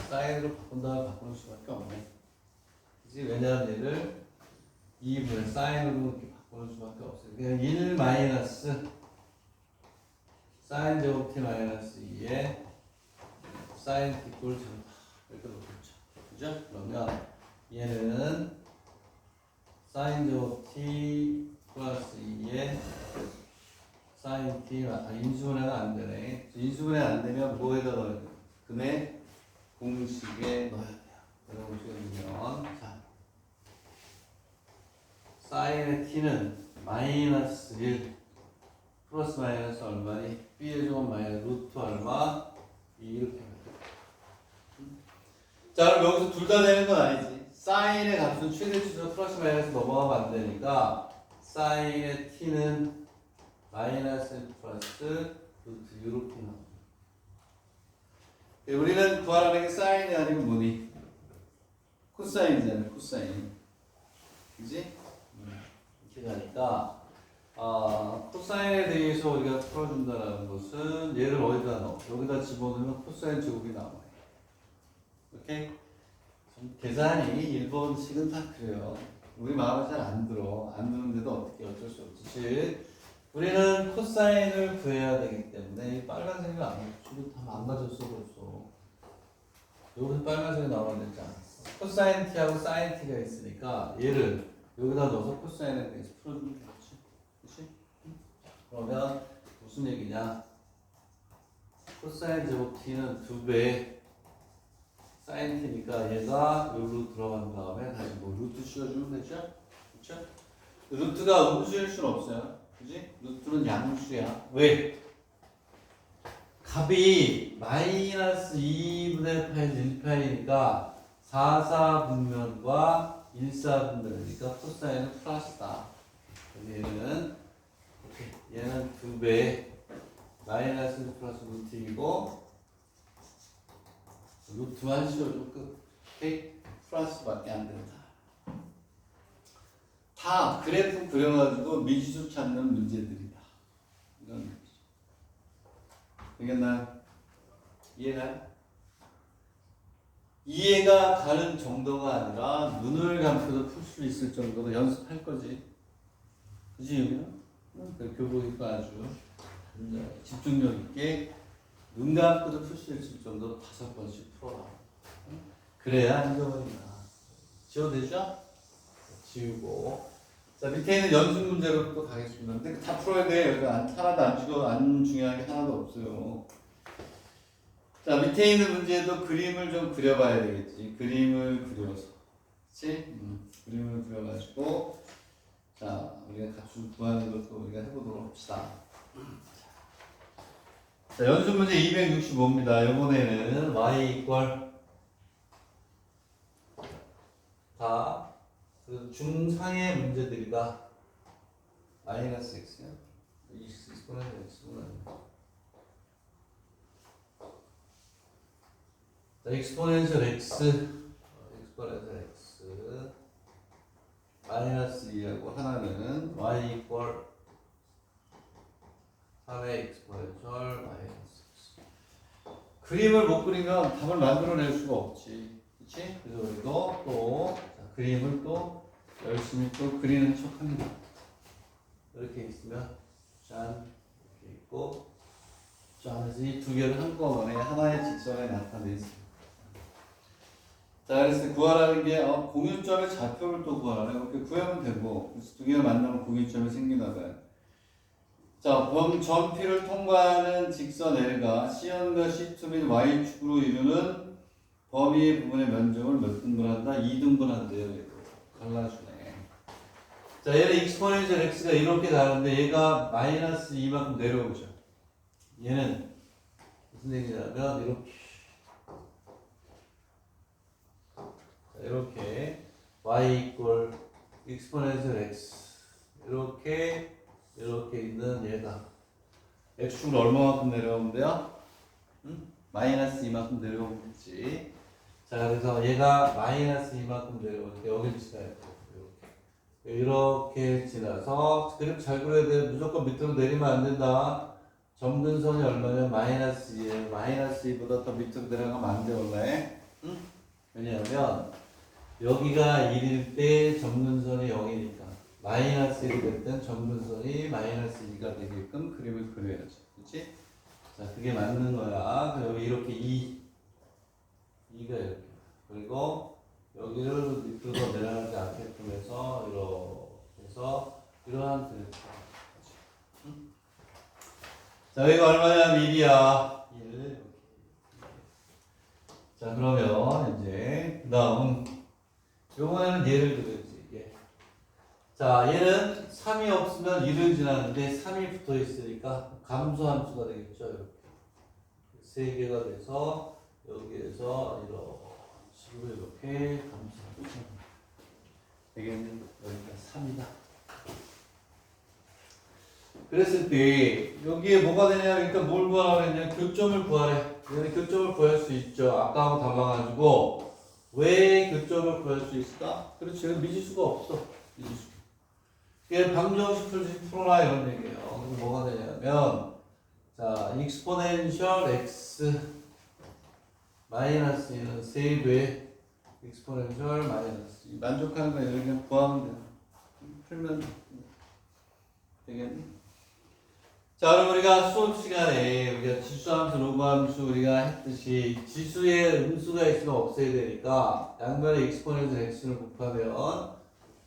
사인으로 바꾼 다음에 바꾸는 수밖에 없네. 그치? 왜냐하면 얘를 2분의 사인으로 이렇게 바꾸는 수밖에 없어요. 그냥 1 마이너스 사인 제곱 t 마이너스 2에 사인 t 이꼴 0 이렇게 놓겠죠. 그죠? 그러면 얘는 사인 제곱 t 플러스 2에 사인 t 인수분해가 안 되네. 인수분해 안 되면 뭐에다 넣어야 돼? 근의 공식에 넣어야 돼요. 공식에 넣으면 자 사인의 t는 마이너스 1 플러스 마이너스 얼마니? b의 제곱 마이너스 루트 얼마? 2 이렇게 하면 돼. 자 그럼 여기서 둘 다 되는 건 아니지. 사인의 값은 최대치수로 플러스 마이너스 넘어가면 안 되니까 사인의 t는 마이너스 1 플러스 루트 이렇게 나옵니다. 우리는 구하라는 게 사인이 아니면 뭐니? 코사인이잖아요. 코사인. 그지? 이렇게 가니까 코사인에 대해서 우리가 풀어준다는 것은 얘를 어디다 넣어? 여기다 집어넣으면 코사인 제곱이 나와요. 오케이? 계산이 1번씩은 다 그래요. 우리 마음에 잘 안 들어. 안 드는데도 어떻게 어쩔 수 없지. 즉 우리는 코사인을 구해야 되기 때문에 이 빨간색이 안 지금 다 망가졌어 벌써. 여기서 빨간색이 나와야 되지 않았어. 코사인 t하고 사인 t가 있으니까 얘를 여기다 넣어서 코사인에 대해서 풀어주면 되겠지. 그치? 그러면 무슨 얘기냐? 코사인 제곱 t는 2배 사인 t니까 얘가 여기로 들어간 다음에 다시 뭐 루트 씌워주면 되죠? 그쵸? 루트가 음수일 수는 없어요. 그지? 루트는 양수야. 왜? 값이 마이너스 2분의 8, 1파이니까 4사분면과 1사분면이니까 코사인은 플러스다. 얘는 2배 마이너스 1 플러스 루트이고 루트만 씌워주면 끝. 플러스밖에 안 된다. 다 그래프 그려가지고 미지수 찾는 문제들이다. 이런 문제. 되겠나요? 이해가요? 이해가 가는 정도가 아니라 눈을 감고도 풀 수 있을 정도로 연습할 거지. 그지 여기는? 교복이니까 아주 집중력 있게 눈 감고도 풀 수 있을 정도로 5번씩 풀어라. 그래야 한꺼번이다. 지워도 되죠? 지우고. 자, 밑에 있는 연습 문제로 또 가겠습니다. 근데 다 풀어야 돼. 여기 하나도 안 중요한 게 하나도 없어요. 자, 밑에 있는 문제도 그림을 좀 그려봐야 되겠지. 그림을 그려서. 그치? 그림을 그려가지고, 자, 우리가 값을 구하는 것도 우리가 해보도록 합시다. 자, 연습 문제 265입니다. 이번에는 y 이퀄 다 중상의 문제들이다. 마이너스 x야? 익스포넨셜 x구나. 자, 익스포넨셜 x 마이너스 마이너스 2하고 하나는 y 이퀄 3의 exponential 마이너스 x. 그림을 못 그리면 답을 만들어낼 수가 없지. 그치? 그래서 우리도 또 그림을 또 열심히 또 그리는 척 합니다. 이렇게 있으면 짠 이렇게 있고 짠 해서 이 두 개를 한꺼번에 하나의 직선에 나타내있습니다. 자, 그래서 구하라는 게 공유점의 좌표를 또 구하라네. 이렇게 구하면 되고, 그래서 두 개가 만나면 공유점이 생기나 봐요. 자, 점 P를 통과하는 직선 L과 C연과 C2 및 Y축으로 이루는 범위 부분의 면적을 몇 등분한다? 2등분한대요. 갈라주네. 자, 얘는 익스포넨셜 x가 이렇게 가는데 얘가 마이너스 2만큼 내려오죠. 얘는 무슨 얘기냐면 이렇게 y 이퀄 익스포넨셜 x 이렇게 있는 얘가 x축으로 얼마만큼 내려오면 돼요? 마이너스 2만큼 내려오겠지. 자, 그래서 얘가 마이너스 2만큼 내려올 때 여기를 지나야 돼요. 이렇게 지나서 그래프 잘 그려야 돼. 무조건 밑으로 내리면 안 된다. 점근선이 얼마냐면 마이너스 2에요. 마이너스 2보다 더 밑으로 내려가면 안 돼 원래. 왜냐하면 여기가 1일 때 점근선이 0이니까 마이너스 1이 될 땐 점근선이 마이너스 2가 되게끔 그림을 그려야죠. 그렇지? 자, 그게 맞는 거야. 그럼 여기 이렇게 2가 이렇게. 그리고 여기를 밑으로 내려가지 않게끔 해서 이렇게 해서 이러한 그래프. 자, 여기가 얼마냐? 1이야. 1. 자, 그러면 이제 그 다음 요번에는 얘를 그려야지. 예. 자, 얘는 3이 없으면 1을 지나는데 3이 붙어 있으니까 감소함수가 되겠죠. 이렇게 3개가 돼서 여기에서 이렇게 감소함수 되겠는 여기가 3이다. 그랬을 때 여기에 뭐가 되냐? 그러니까 뭘 구하라고 했냐? 교점을 구하래. 얘는 교점을 구할 수 있죠. 아까하고 달라가지고 왜 교점을 구할 수 있을까? 그렇지. 미지수가 없어. 미지수. 이게 방정식 풀어라 이런 얘기예요. 그럼 뭐가 되냐면 자, 익스포넨셜 x 마이너스 2는 세배의 익스포넨셜 마이너스 2. 만족하는 거 이렇게 구하면 돼요. 풀면 되겠네. 자, 그럼 우리가 수업 시간에 우리가 지수함수, 로그함수 우리가 했듯이 지수에 음수가 있으면 없애야 되니까 양변에 익스포넨셜 x를 곱하면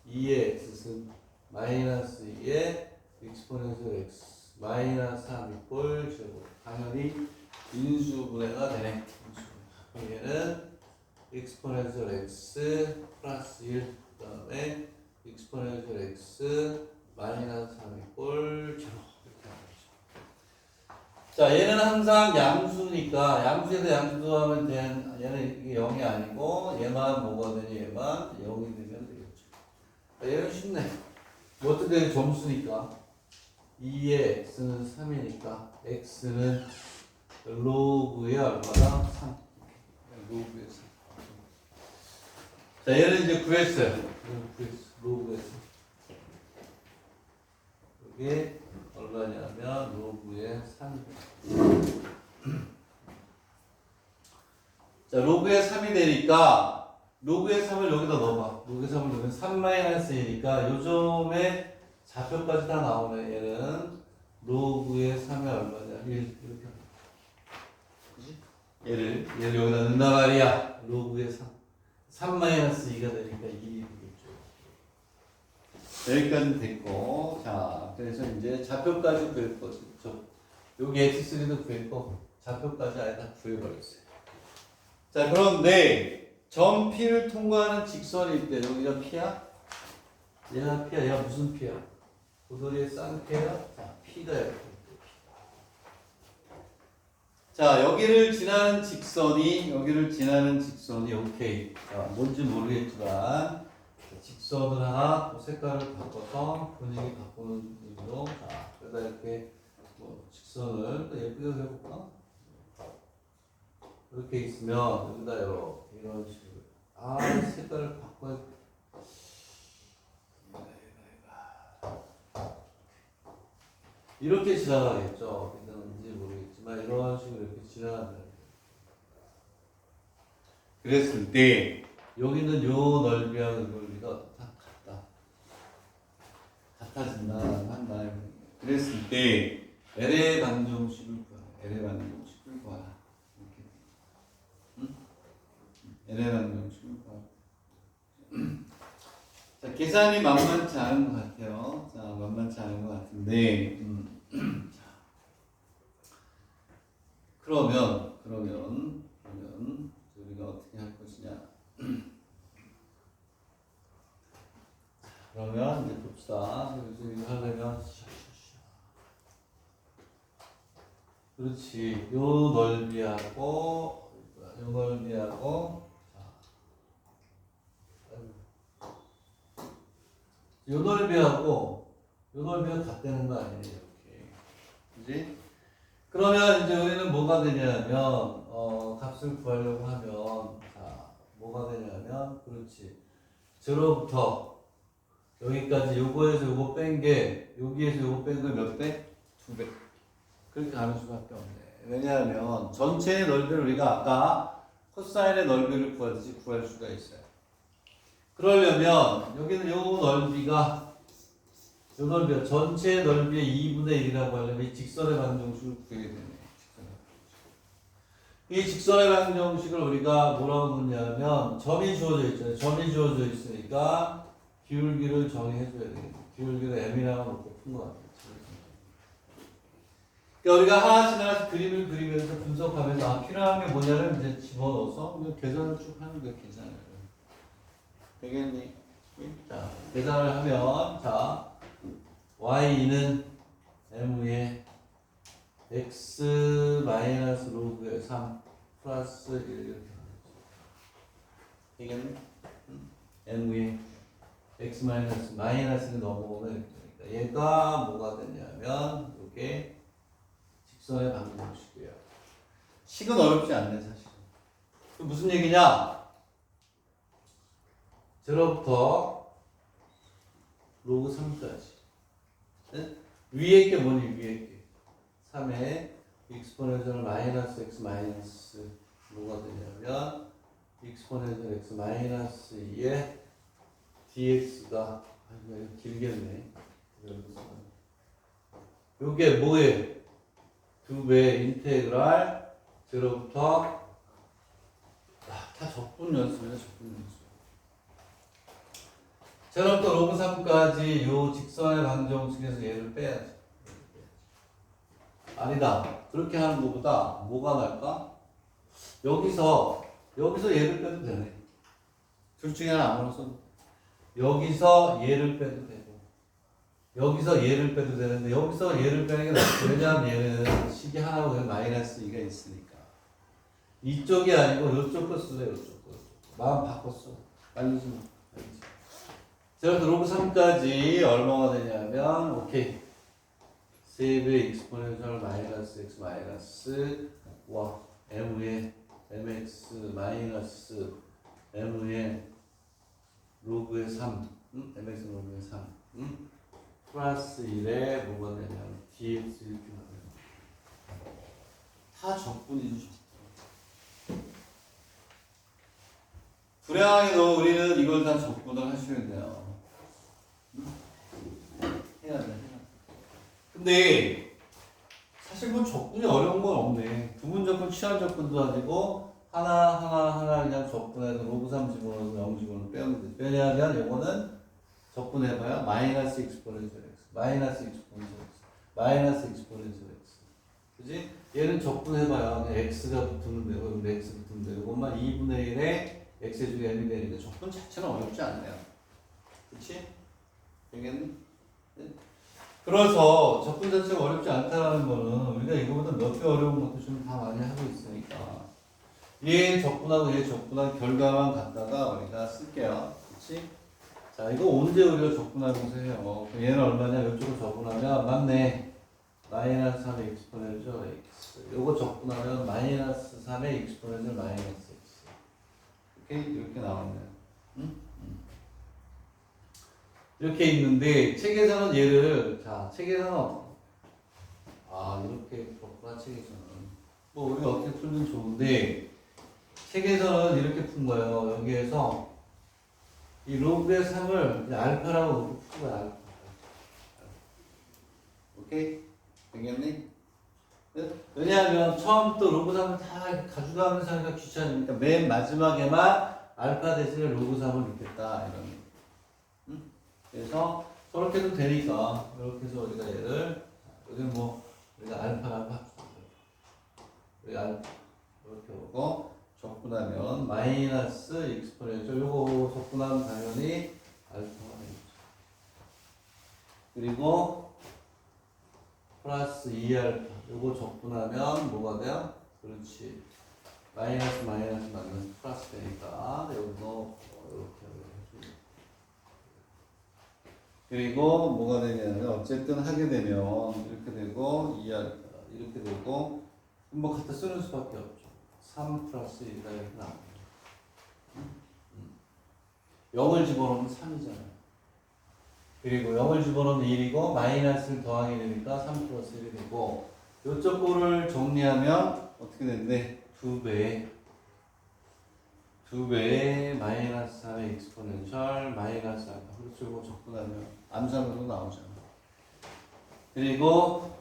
2의 x승 마이너스 2의 익스포넨셜 x 마이너스 3 이꼴 제곱. 당연히 인수분해가 되네. 그럼 얘는 익스포넨셜 x 플러스 1 그 다음에 익스포넨셜 x 마이너스 3 이꼴 제곱. 자, 얘는 항상 양수니까 양수에서 양수하면 된 얘는 이게 0이 아니고 얘만 뭐가 되니 얘만 0이 되면 되겠죠. 얘는 쉽네. 뭐 어떻게 점수니까 2의 x는 3이니까 x는 로그의 얼마다? 3. 로그의 3. 자, 얘는 이제 구했어요. 로그의 3. 이게 얼마냐면 로그의 3. 자, 로그의 3이 되니까 로그의 3을 여기다 넣어봐. 로그의 3을 넣으면 3-1이니까 요점에 좌표까지 다 나오네. 얘는 로그의 3이 얼마냐? 1 이렇게. 그치? 얘를 여기다 넣는단 말이야. 로그의 3. 3-2가 되니까 2이 되겠죠. 여기까지는 됐고, 자, 그래서 이제 좌표까지 구할 거죠. 여기 x3도 구했고, 좌표까지 아예 다 구해버렸어요. 자, 그런데 점 P를 통과하는 직선이 있대. 여기가 P야? 얘가 P야. 얘가 무슨 P야? 고도리의 쌍피야? 자, P가 이렇게 있대. 자, 여기를 지나는 직선이 오케이. 자, 뭔지 모르겠지만 직선을 하나 색깔을 바꿔서 분위기 바꾸는 의미로 자, 그러다 이렇게 뭐 직선을 예쁘게 해볼까? 이렇게 있으면 여기다 이런 식으로 색깔을 바꿔야 이렇게 지나가겠죠. 어떻게 되는지 모르겠지만 이런 식으로 이렇게 지나간다. 그랬을 때 여기는 요 넓이와 요 넓이가 같아진다 한다. 그랬을 때 L의 방정식을 구하라. L의 방정식을 구하라. 이렇게. 응? L의 방정식을 구하라. 자, 계산이 만만치 않은 것 같아요. 자, 만만치 않은 것 같은데, 자, 그러면 우리가 어떻게 할 것이냐? 그러면 이제 봅시다. 그래서 이거 하려면 그렇지. 요 넓이하고 요 넓이하고 요 넓이가 같다는 거 아니에요, 이렇게. 그지? 그러면 이제 우리는 뭐가 되냐면, 값을 구하려고 하면, 자, 뭐가 되냐면, 그렇지. 0부터 여기까지 요거에서 요거 뺀 게, 여기에서 요거 뺀 거 몇 배? 2배. 그렇게 가는 수밖에 없네. 왜냐하면, 전체의 넓이를 우리가 아까 코사인의 넓이를 구하듯이 구할 수가 있어요. 그러려면 여기는 요 넓이가 전체 넓이의 2분의 1이라고 하려면 이 직선의 방정식을 구해야 되네. 이 직선의 방정식을 우리가 뭐라고 놓냐면 점이 주어져 있잖아요. 점이 주어져 있으니까 기울기를 정의해줘야 되겠네. 기울기를 m이라고 놓고 푼 것 같아요. 그러니까 우리가 하나씩 그림을 그리면서 분석하면서 필요한 게 뭐냐면 이제 집어넣어서 계산을 쭉 하는 거예요. 계산을. 되겠니? 자, 계산을 하면, 자, y는 m의 x 마이너스 로그의 3 플러스 1 이렇게 되겠니? m의 x 마이너스는 넘어오면 이렇게 되니까 얘가 뭐가 되냐면 이게 직선의 방정식이에요. 식은 어렵지 않네 사실. 그 무슨 얘기냐? 0부터 로그 3까지. 네? 위에 게 뭐니? 위에 게 3의 익스포넨셜 마이너스 x 마이너스 뭐가 되냐면 익스포넨셜 x 마이너스 2의 dx가 이거 길겠네. 요게 뭐예요? 2배 인테그랄 0부터 다 적분 연습이네. 적분 연습. 0부터 로그 3까지 요 직선의 방정식에서 얘를 빼야지. 아니다. 그렇게 하는 것보다 뭐가 나을까? 여기서 얘를 빼도 되네. 둘 중에 하나 아무나 써도 여기서 얘를 빼도 되고 여기서 얘를 빼도 되는데 여기서 얘를 빼는 게 낫지. 왜냐하면 얘는 식이 하나고 마이너스 2가 있으니까 이쪽이 아니고 이쪽 거 쓰세요. 이쪽 거. 마음 바꿨어. 빨리 좀. 자, 로그 3까지 얼마가 되냐면 오케이. 세이브의 익스포넨셜 마이너스 x 마이너스 와 m의 mx 마이너스 m의 로그의 3 mx 로그의 3 플러스 1에 뭐가 되냐면 dx 이렇게 나와요. 다 적분이죠. 불행하게도 우리는 이걸 다 적분을 하셔야 돼요. 해야 돼. 근데 사실 뭐 적분이 어려운 건 없네. 부분 적분, 치환 적분도 아니고 하나 그냥 적분해서 로그 3 집어넣어서 0 집어넣어 빼면 돼. 왜냐하면 이거는 적분해봐야 마이너스 익스포넨셜 x, 마이너스 익스포넨셜 x, 마이너스 익스포넨셜 x. 그지? 얘는 적분해봐야 그냥 x가 붙으면 되고 여기 x 붙으면 되고 이것만 2분의 1에 x의 중에 m이 되니까 적분 자체는 어렵지 않네요. 그치? 되겠니? 네? 그래서 적분 자체가 어렵지 않다는 거는 우리가 이거보다 몇 배 어려운 것도 좀 다 많이 하고 있으니까 얘 적분하고 얘 적분한 결과만 갖다가 우리가 쓸게요. 그치? 자, 이거 언제 우리가 적분하면서 해요? 얘는 얼마냐? 이쪽으로 적분하면 맞네. 마이너스 3의 익스포넨셜 x. 요거 적분하면 마이너스 3의 익스포넨셜 마이너스 x. 이렇게 나오네요. 응? 이렇게 있는데 책에서는 얘를 책에서는 아 이렇게 풀었구나 책에서는. 뭐 우리가 어떻게 풀면 좋은데 책에서는 이렇게 푼 거예요. 여기에서 이 로그의 3을 알파라고 이렇게 푼 거야. 알파. 오케이? 되겠니? 왜냐하면 처음부터 로그 3을 다 가져가면서 하니까 귀찮으니까 맨 마지막에만 알파 대신에 로그 3을 넣겠다 이런. 응? 그래서 저렇게도 되니까 이렇게 해서 우리가 얘를 여기 뭐 우리가 알파라고 합시다. 여기 알파 이렇게 오고 적분하면 마이너스 익스포넨셜 요거 적분하면 당연히 알파가 되겠죠. 그리고 플러스 2알파 요거 적분하면 뭐가 돼요? 그렇지. 마이너스 마이너스 플러스 되니까 여기도 이렇게 해줍니다. 그리고 뭐가 되냐면 어쨌든 하게 되면 이렇게 되고 2알파 이렇게 되고 뭐 갖다 쓰는 수밖에 없죠. 3 플러스 1가 이렇게 나옵니다. 0을 집어넣으면 3이잖아요. 그리고 0을 집어넣으면 1이고 마이너스를 더하게 되니까 3 플러스 1이 되고 이쪽 거를 정리하면 어떻게 되는데 2배의 마이너스 3의 익스포넨셜 마이너스 알파 그렇죠. 이거 적분하면 암산으로 나오잖아. 그리고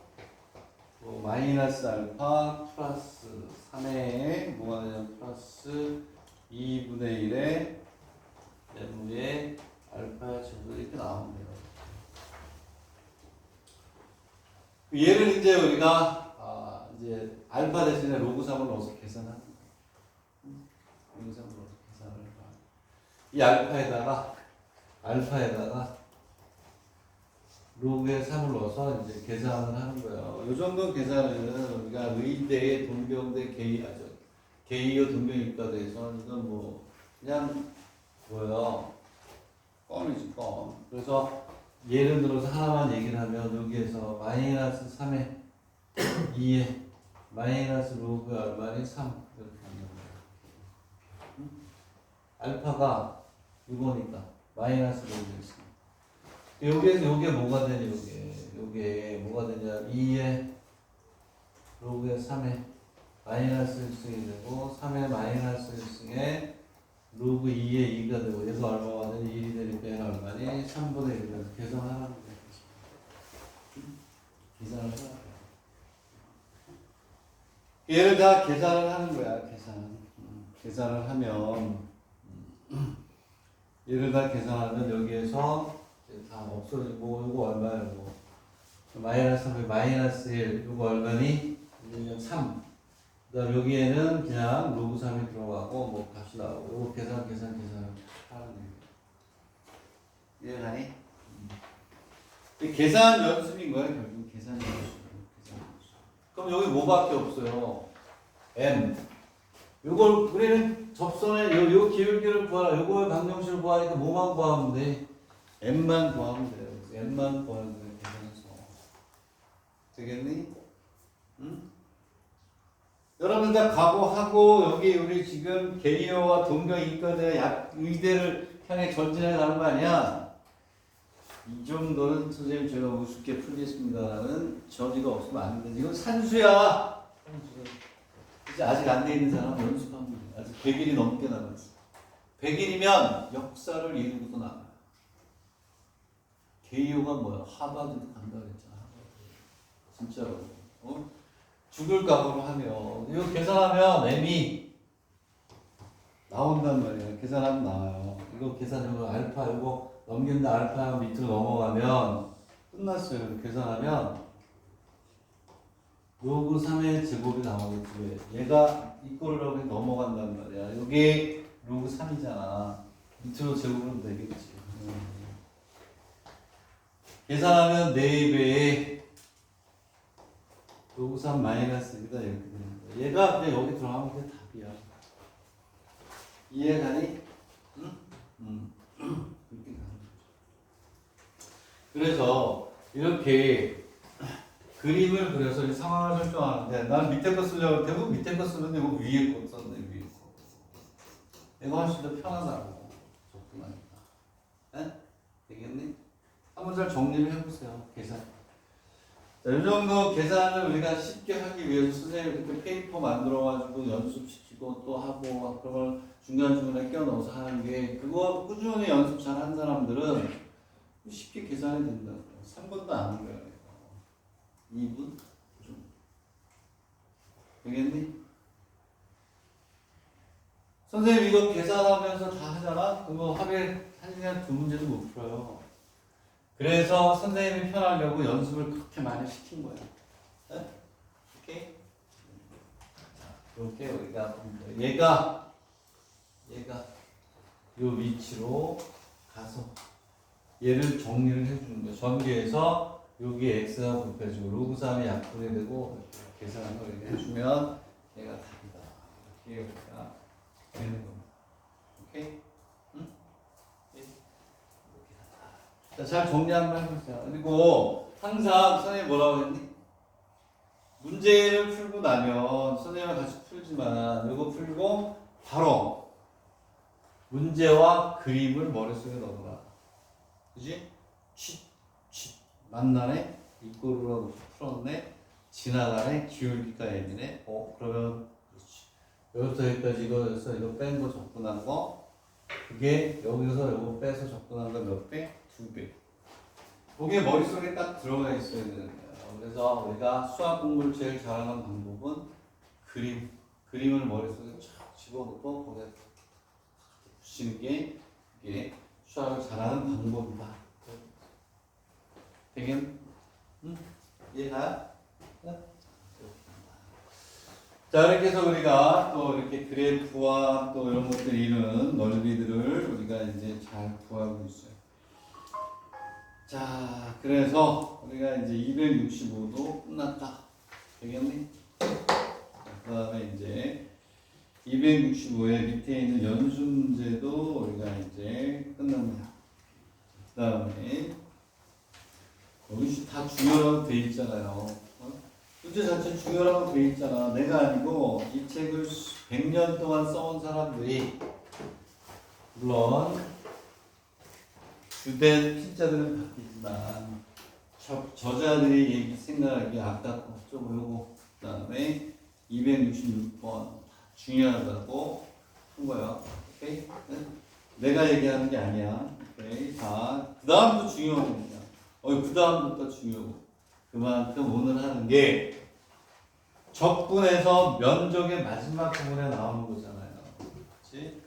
뭐 마이너스 알파 플러스 3의 뭐가 되냐 플러스 2분의 1의 n분의 알파 제곱 이렇게 나오면 돼요. 얘를 이제 우리가 이제 알파 대신에 로그 3을 넣어서 계산하는 거예요. 로그 3을 넣어서 계산을 해봐. 이 알파에다가 로그에 3을 넣어서 이제 계산을 하는 거예요. 이 정도 계산은 우리가 의대, 동경대, 개이어 동경이과대에서 이건 뭐 그냥 뭐예요? 껌이지 껌. 그래서 예를 들어서 하나만 얘기를 하면 여기에서 마이너스 3에 2에 마이너스 로그 얼마니 3 이렇게 하는 거예요. 알파가 이거니까 마이너스 로그였어. 여기에서 요게 뭐가 되냐 요게 뭐가 되냐 2에 로그에 3에 마이너스 1승이 되고 3에 마이너스 1승에 로그 2에 2가 되고 얘가 얼마가 되니 1이 되니까 얘가 얼마니 3분의 1이라서 계산하라는 거예요. 계산을 해야 돼요. 얘를 다 계산을 하는 거야. 계산을 하면 얘를 다 계산하면 여기에서 다 없어지고 요거 얼마예요? 마이너스 3에 마이너스 1 요거 얼마니? 3. 그 다음 여기에는 그냥 로그 3이 들어가고 뭐 값이 나오고 요거 계산을 하는 거예요. 이해가니? 이 계산 연습인 거야 결국 계산 연습. 그럼 여기 뭐밖에 없어요? m. 요걸 우리는 접선의 요 기울기를 구하라. 요거의 방정식을 구하니까 뭐만 구하면 돼? m만 구하면 돼요. m만 구하면 돼. 계산해서 되겠니? 응? 여러분 다 각오하고 여기 우리 지금 개이어와 동경이과대 의대를 향해 전진해 가는 거 아니야? 이 정도는 선생님 제가 우습게 풀겠습니다라는 저지가 없으면 안 돼. 이건 산수야. 이제 아직 안 돼 있는 사람 연습하면 돼. 아직 100일이 넘게 남았어. 100일이면 역사를 이루고도 나가요. 개이어가 뭐야? 하버드도 간다 그랬잖아. 진짜로. 죽을 각오로 하면 이거 계산하면 m이 나온단 말이야. 계산하면 나와요. 이거 계산하면 알파 이거 넘긴다 알파 밑으로 넘어가면 끝났어요. 계산하면 로그 3의 제곱이 나오겠지. 얘가 이꼴을 하고 넘어간단 말이야. 여기 로그 3이잖아. 밑으로 제곱은 되겠지. 계산하면 4배의 로그 3 마이너스 1이다 이렇게 되는 거야. 얘가 그냥 여기 들어가면 그게 답이야. 이해가니? 응? 그렇게 가는 거죠. 그래서 이렇게 그림을 그려서 이 상황을 설정하는데 난 밑에 거 쓰려고 대부분 밑에 거 쓰는데 이거 위에 거 썼네. 위에 거. 이거 훨씬 더 편하다고 접근하니까. 네? 되겠니? 한번 잘 정리를 해보세요. 계산. 자, 자, 이 정도 계산을 우리가 쉽게 하기 위해서 선생님이 그렇게 페이퍼 만들어가지고 연습시키고 또 하고 그걸 중간중간에 껴넣어서 하는 게 그거 꾸준히 연습 잘 한 사람들은 쉽게 계산이 된다고. 3분도 안 하는 거야. 2분? 좀. 되겠니? 선생님 이거 계산하면서 다 하잖아? 그거 하루에 1시간 2문제도 못 풀어요. 그래서 선생님이 편하려고 연습을 그렇게 많이 시킨 거야. 네? 오케이? 이렇게 우리가 얘가 이 위치로 가서 얘를 정리를 해주는 거야. 전개해서 여기 x가 곱해지고 로그 3이 약분이 되고 계산을 이렇게 해주면 얘가 답이다. 이렇게 우리가 되는 겁니다. 오케이? 응? 자, 잘 정리 한번 해보세요. 그리고 항상 선생님 뭐라고 했니? 문제를 풀고 나면 선생님과 같이 풀지만 이거 풀고 바로 문제와 그림을 머릿속에 넣어라. 그지? 만나네? 이꼴로 풀었네? 지나가네? 기울기가 예민해? 그러면 그렇지. 여기부터 여기까지 이거에서 이거 뺀 거 접근한 거 그게 여기서 이거 빼서 접근한 거 몇 배? 2배. 그게 머릿속에 딱 들어가 있어야 되는 거예요. 그래서 우리가 수학 공부를 제일 잘하는 방법은 그림을 머릿속에 쫙 집어넣고 거기에 붙이는 게 이게 수학을 잘하는 방법이다. 되겠? 응? 이해가? 자, 이렇게 해서 우리가 또 이렇게 그래프와 또 이런 것들 이런 넓이들을 우리가 이제 잘 구하고 있어요. 자, 그래서 우리가 이제 265도 끝났다. 되겠니? 그 다음에 이제 265의 밑에 있는 연수 문제도 우리가 이제 끝납니다. 그 다음에 여기 다 중요라고 돼 있잖아요. 문제 자체 중요라고 돼 있잖아. 내가 아니고 이 책을 100년 동안 써온 사람들이 물론 주된 필자들은 바뀌지만 저자들이 얘기 생각하기 아까 좀 보고 그 다음에 266번 중요하다고 한 거야. 오케이? 내가 얘기하는 게 아니야. 오케이? 자, 그 다음도 중요한 겁니다. 그 다음부터 중요하고 그만큼 오늘 하는 게 적분에서 면적의 마지막 부분에 나오는 거잖아요. 그렇지?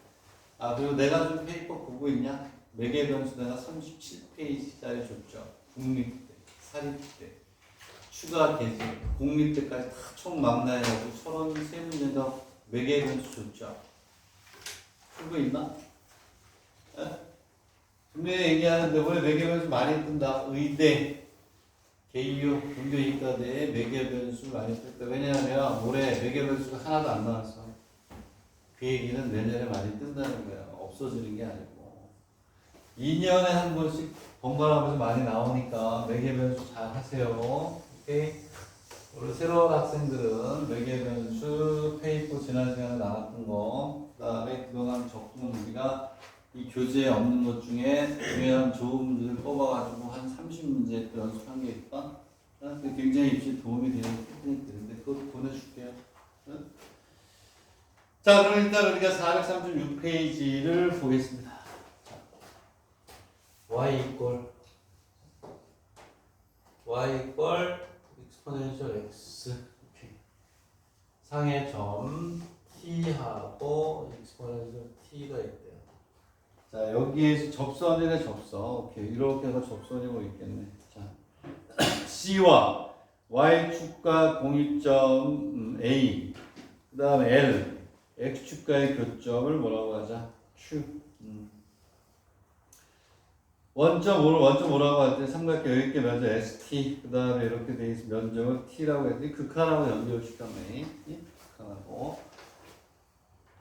그리고 내가 좀 페이퍼 보고 있냐? 매개 변수 내가 37페이지짜리 줬죠. 국립 때, 사립 때, 추가 계절, 공립 때까지 다 총 망라해가지고 33문제가 매개 변수 줬죠. 풀고 있나? 분명히 얘기하는데 왜 매개 변수 많이 뜬다? 의대, 개유, 분교이과대에 매개 변수 많이 뜬다. 왜냐하면 올해 매개 변수가 하나도 안 나왔어. 그 얘기는 내년에 많이 뜬다는 거야. 없어지는 게 아니고. 2년에 한 번씩 번갈아가면서 많이 나오니까 매개 변수 잘 하세요. 오케이? 우리 새로운 학생들은 매개 변수 페이퍼 지난 시간에 나왔던 거, 그 다음에 그동안 적분 우리가 이 교재에 없는 것 중에 중요한 좋은 문제를 뽑아가지고 한 30문제 연습한 게 있다. 굉장히 입시에 도움이 되는 테크닉들인데 그것도 보내줄게요. 응? 자, 그럼 일단 우리가 436페이지를 보겠습니다. y exponential x 오케이. 상의 점 t하고 exponential t가 있대요. 자, 여기에서 접선이네 접선. 오케이. 이렇게 해서 접선이 뭐 있겠네. 자, C와 Y축과 공유점 A 그 다음에 L X축과의 교점을 뭐라고 하자? Q 원점5라고 할 때 삼각형 여기 면적 ST 그 다음에 이렇게 돼 있어 면적은 T라고 했더니 극한하고 연결시켰네. 극한하고.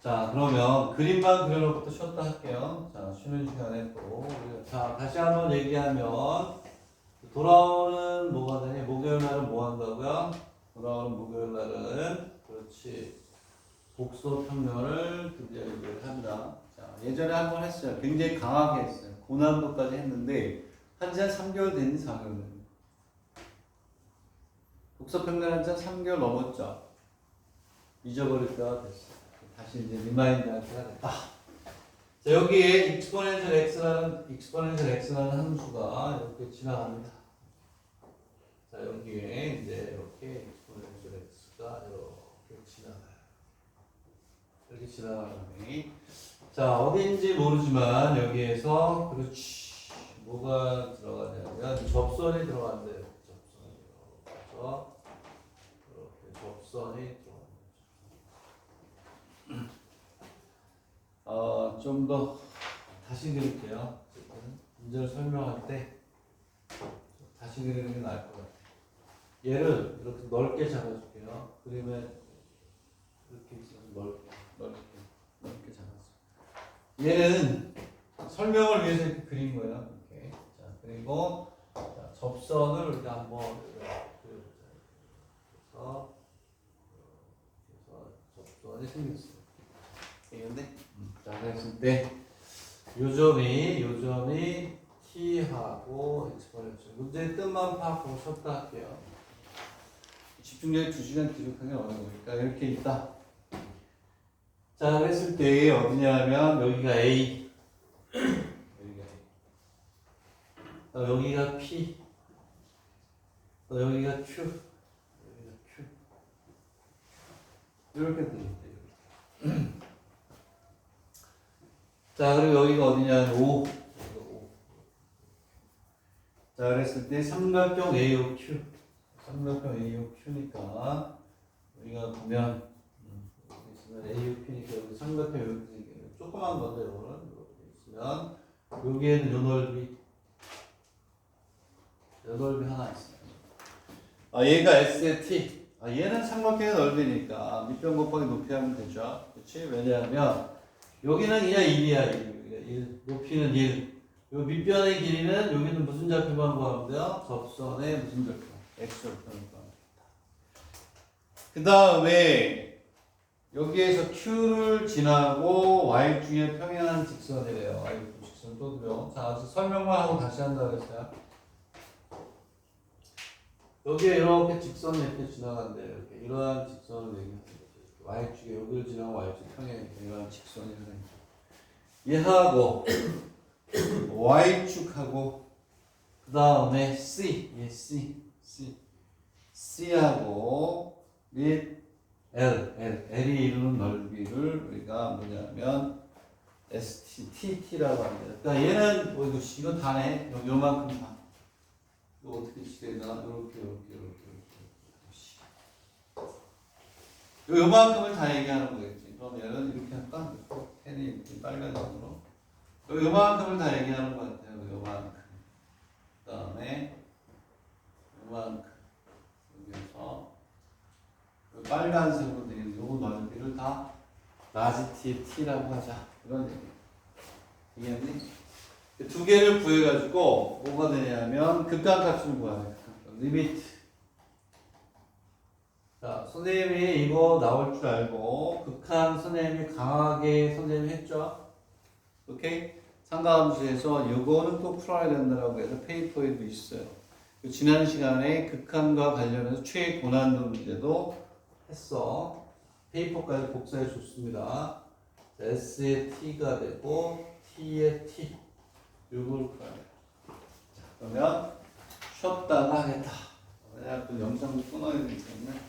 자, 그러면 그림만 그려놓고 또 쉬었다 할게요. 자, 쉬는 시간에 또. 자, 다시 한번 얘기하면 돌아오는 뭐가 되니? 목요일 날은 뭐 한다고요? 돌아오는 목요일 날은 그렇지. 복소 평면을 드디어 얘기를 합니다. 자, 예전에 한 번 했어요. 굉장히 강하게 했어요. 고난도까지 했는데 한지 한 3개월 됐니? 4개월 됐니? 독서 평균한 지 3개월 넘었죠. 잊어버릴 때가 됐어. 다시 이제 리마인드 할 때가 됐다. 자, 여기에 exponential x라는 함수가 이렇게 지나갑니다. 자, 여기에 이제 이렇게 exponential x가 이렇게 지나가요. 이렇게 지나가는데, 자, 어딘지 모르지만 여기에서 그렇지 뭐가 들어가냐면 접선이 들어간대요. 접선이 들어가서 이렇게 접선이 들어갑니다. 좀 더 다시 그릴게요. 문제를 설명할 때 다시 그리는 게 나을 것 같아요. 얘를 이렇게 넓게 잡아줄게요. 그림에 이렇게 있어서 넓게 잡았어요. 얘는 설명을 위해서 이렇게 그린 거예요. 이렇게. 자, 그리고 자, 접선을 우리가 한번 그려보자. 그래서 접선이 생겼어요. 이건데, 자, 그랬을 때 요점이 t하고 exponential. 문제의 뜻만 파악하고 쉬었다 할게요. 집중력이 2시간 기록하기 어려운 거니까 이렇게 있다. 자, 그랬을 때 어디냐면 여기가 A, 여기가 P, 여기가 Q, 이렇게 되겠다. 자, 그리고 여기가 어디냐면 O. 자, 그랬을 때 삼각형 AOQ. 삼각형 AOQ니까 우리가 보면 AOQ니까 여기 삼각형 여기 조그만 건데 이거는 이렇게 있으면 여기에는 요 넓이 하나 있어요. 아, 얘가 S의 T. 아, 얘는 삼각형의 넓이니까 밑변 곱하기 높이 하면 되죠. 그렇지? 왜냐하면 여기는 그냥 1이야. 1. 높이는 1. 요 밑변의 길이는 여기는 무슨 좌표만 구하면 돼요? 접선의 무슨 좌표? X 좌표만 구하면 된다. 그 다음에 여기에서 Q를 지나고 Y축에 평행한 직선이래요. Y축 직선 또 들어. 자, 설명만 하고 다시 한다 그랬어요. 여기에 이렇게 직선이 이렇게 지나간대요. 이렇게 이러한 직선을 얘기하는 거죠. Y축에 여기를 지나고 Y축 평행 이러한 직선이 흐르는 얘하고 Y축하고 그 다음에 C하고 및 L이 이루는 넓이를 우리가 뭐냐면 TT라고 합니다. 그러니까 얘는 이건 다네. 요만큼 다. 이거 어떻게 시되나? 이렇게. 요만큼을 다 얘기하는 거겠지. 그럼 얘는 이렇게 할까? 펜이 이렇게 빨간색으로. 요만큼을 다 얘기하는 것 같아요. 요만큼. 그 다음에 요만큼. 여기서 빨간색으로 되는 요 넓이를 다 라지 T라고 하자. 이런 얘기. 이해했니? 두 개를 구해가지고 뭐가 되냐면 극한값을 구하는 리미트. 자, 선생님이 이거 나올 줄 알고 극한 선생님이 강하게 선생님이 했죠. 오케이? 상가함수에서 이거는 또 풀어야 된다라고 해서 페이퍼에도 있어요. 지난 시간에 극한과 관련해서 최고난도 문제도 했어. 페이퍼까지 복사해 줬습니다. S의 T가 되고 T의 T. 이걸 풀어야 돼. 자, 그러면 쉬었다가 하겠다. 왜냐면 또 영상도 끊어야 되기 때문에.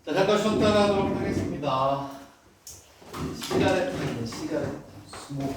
자, 잠깐 쉬었다가 하도록 하겠습니다. 시가렛 스모크.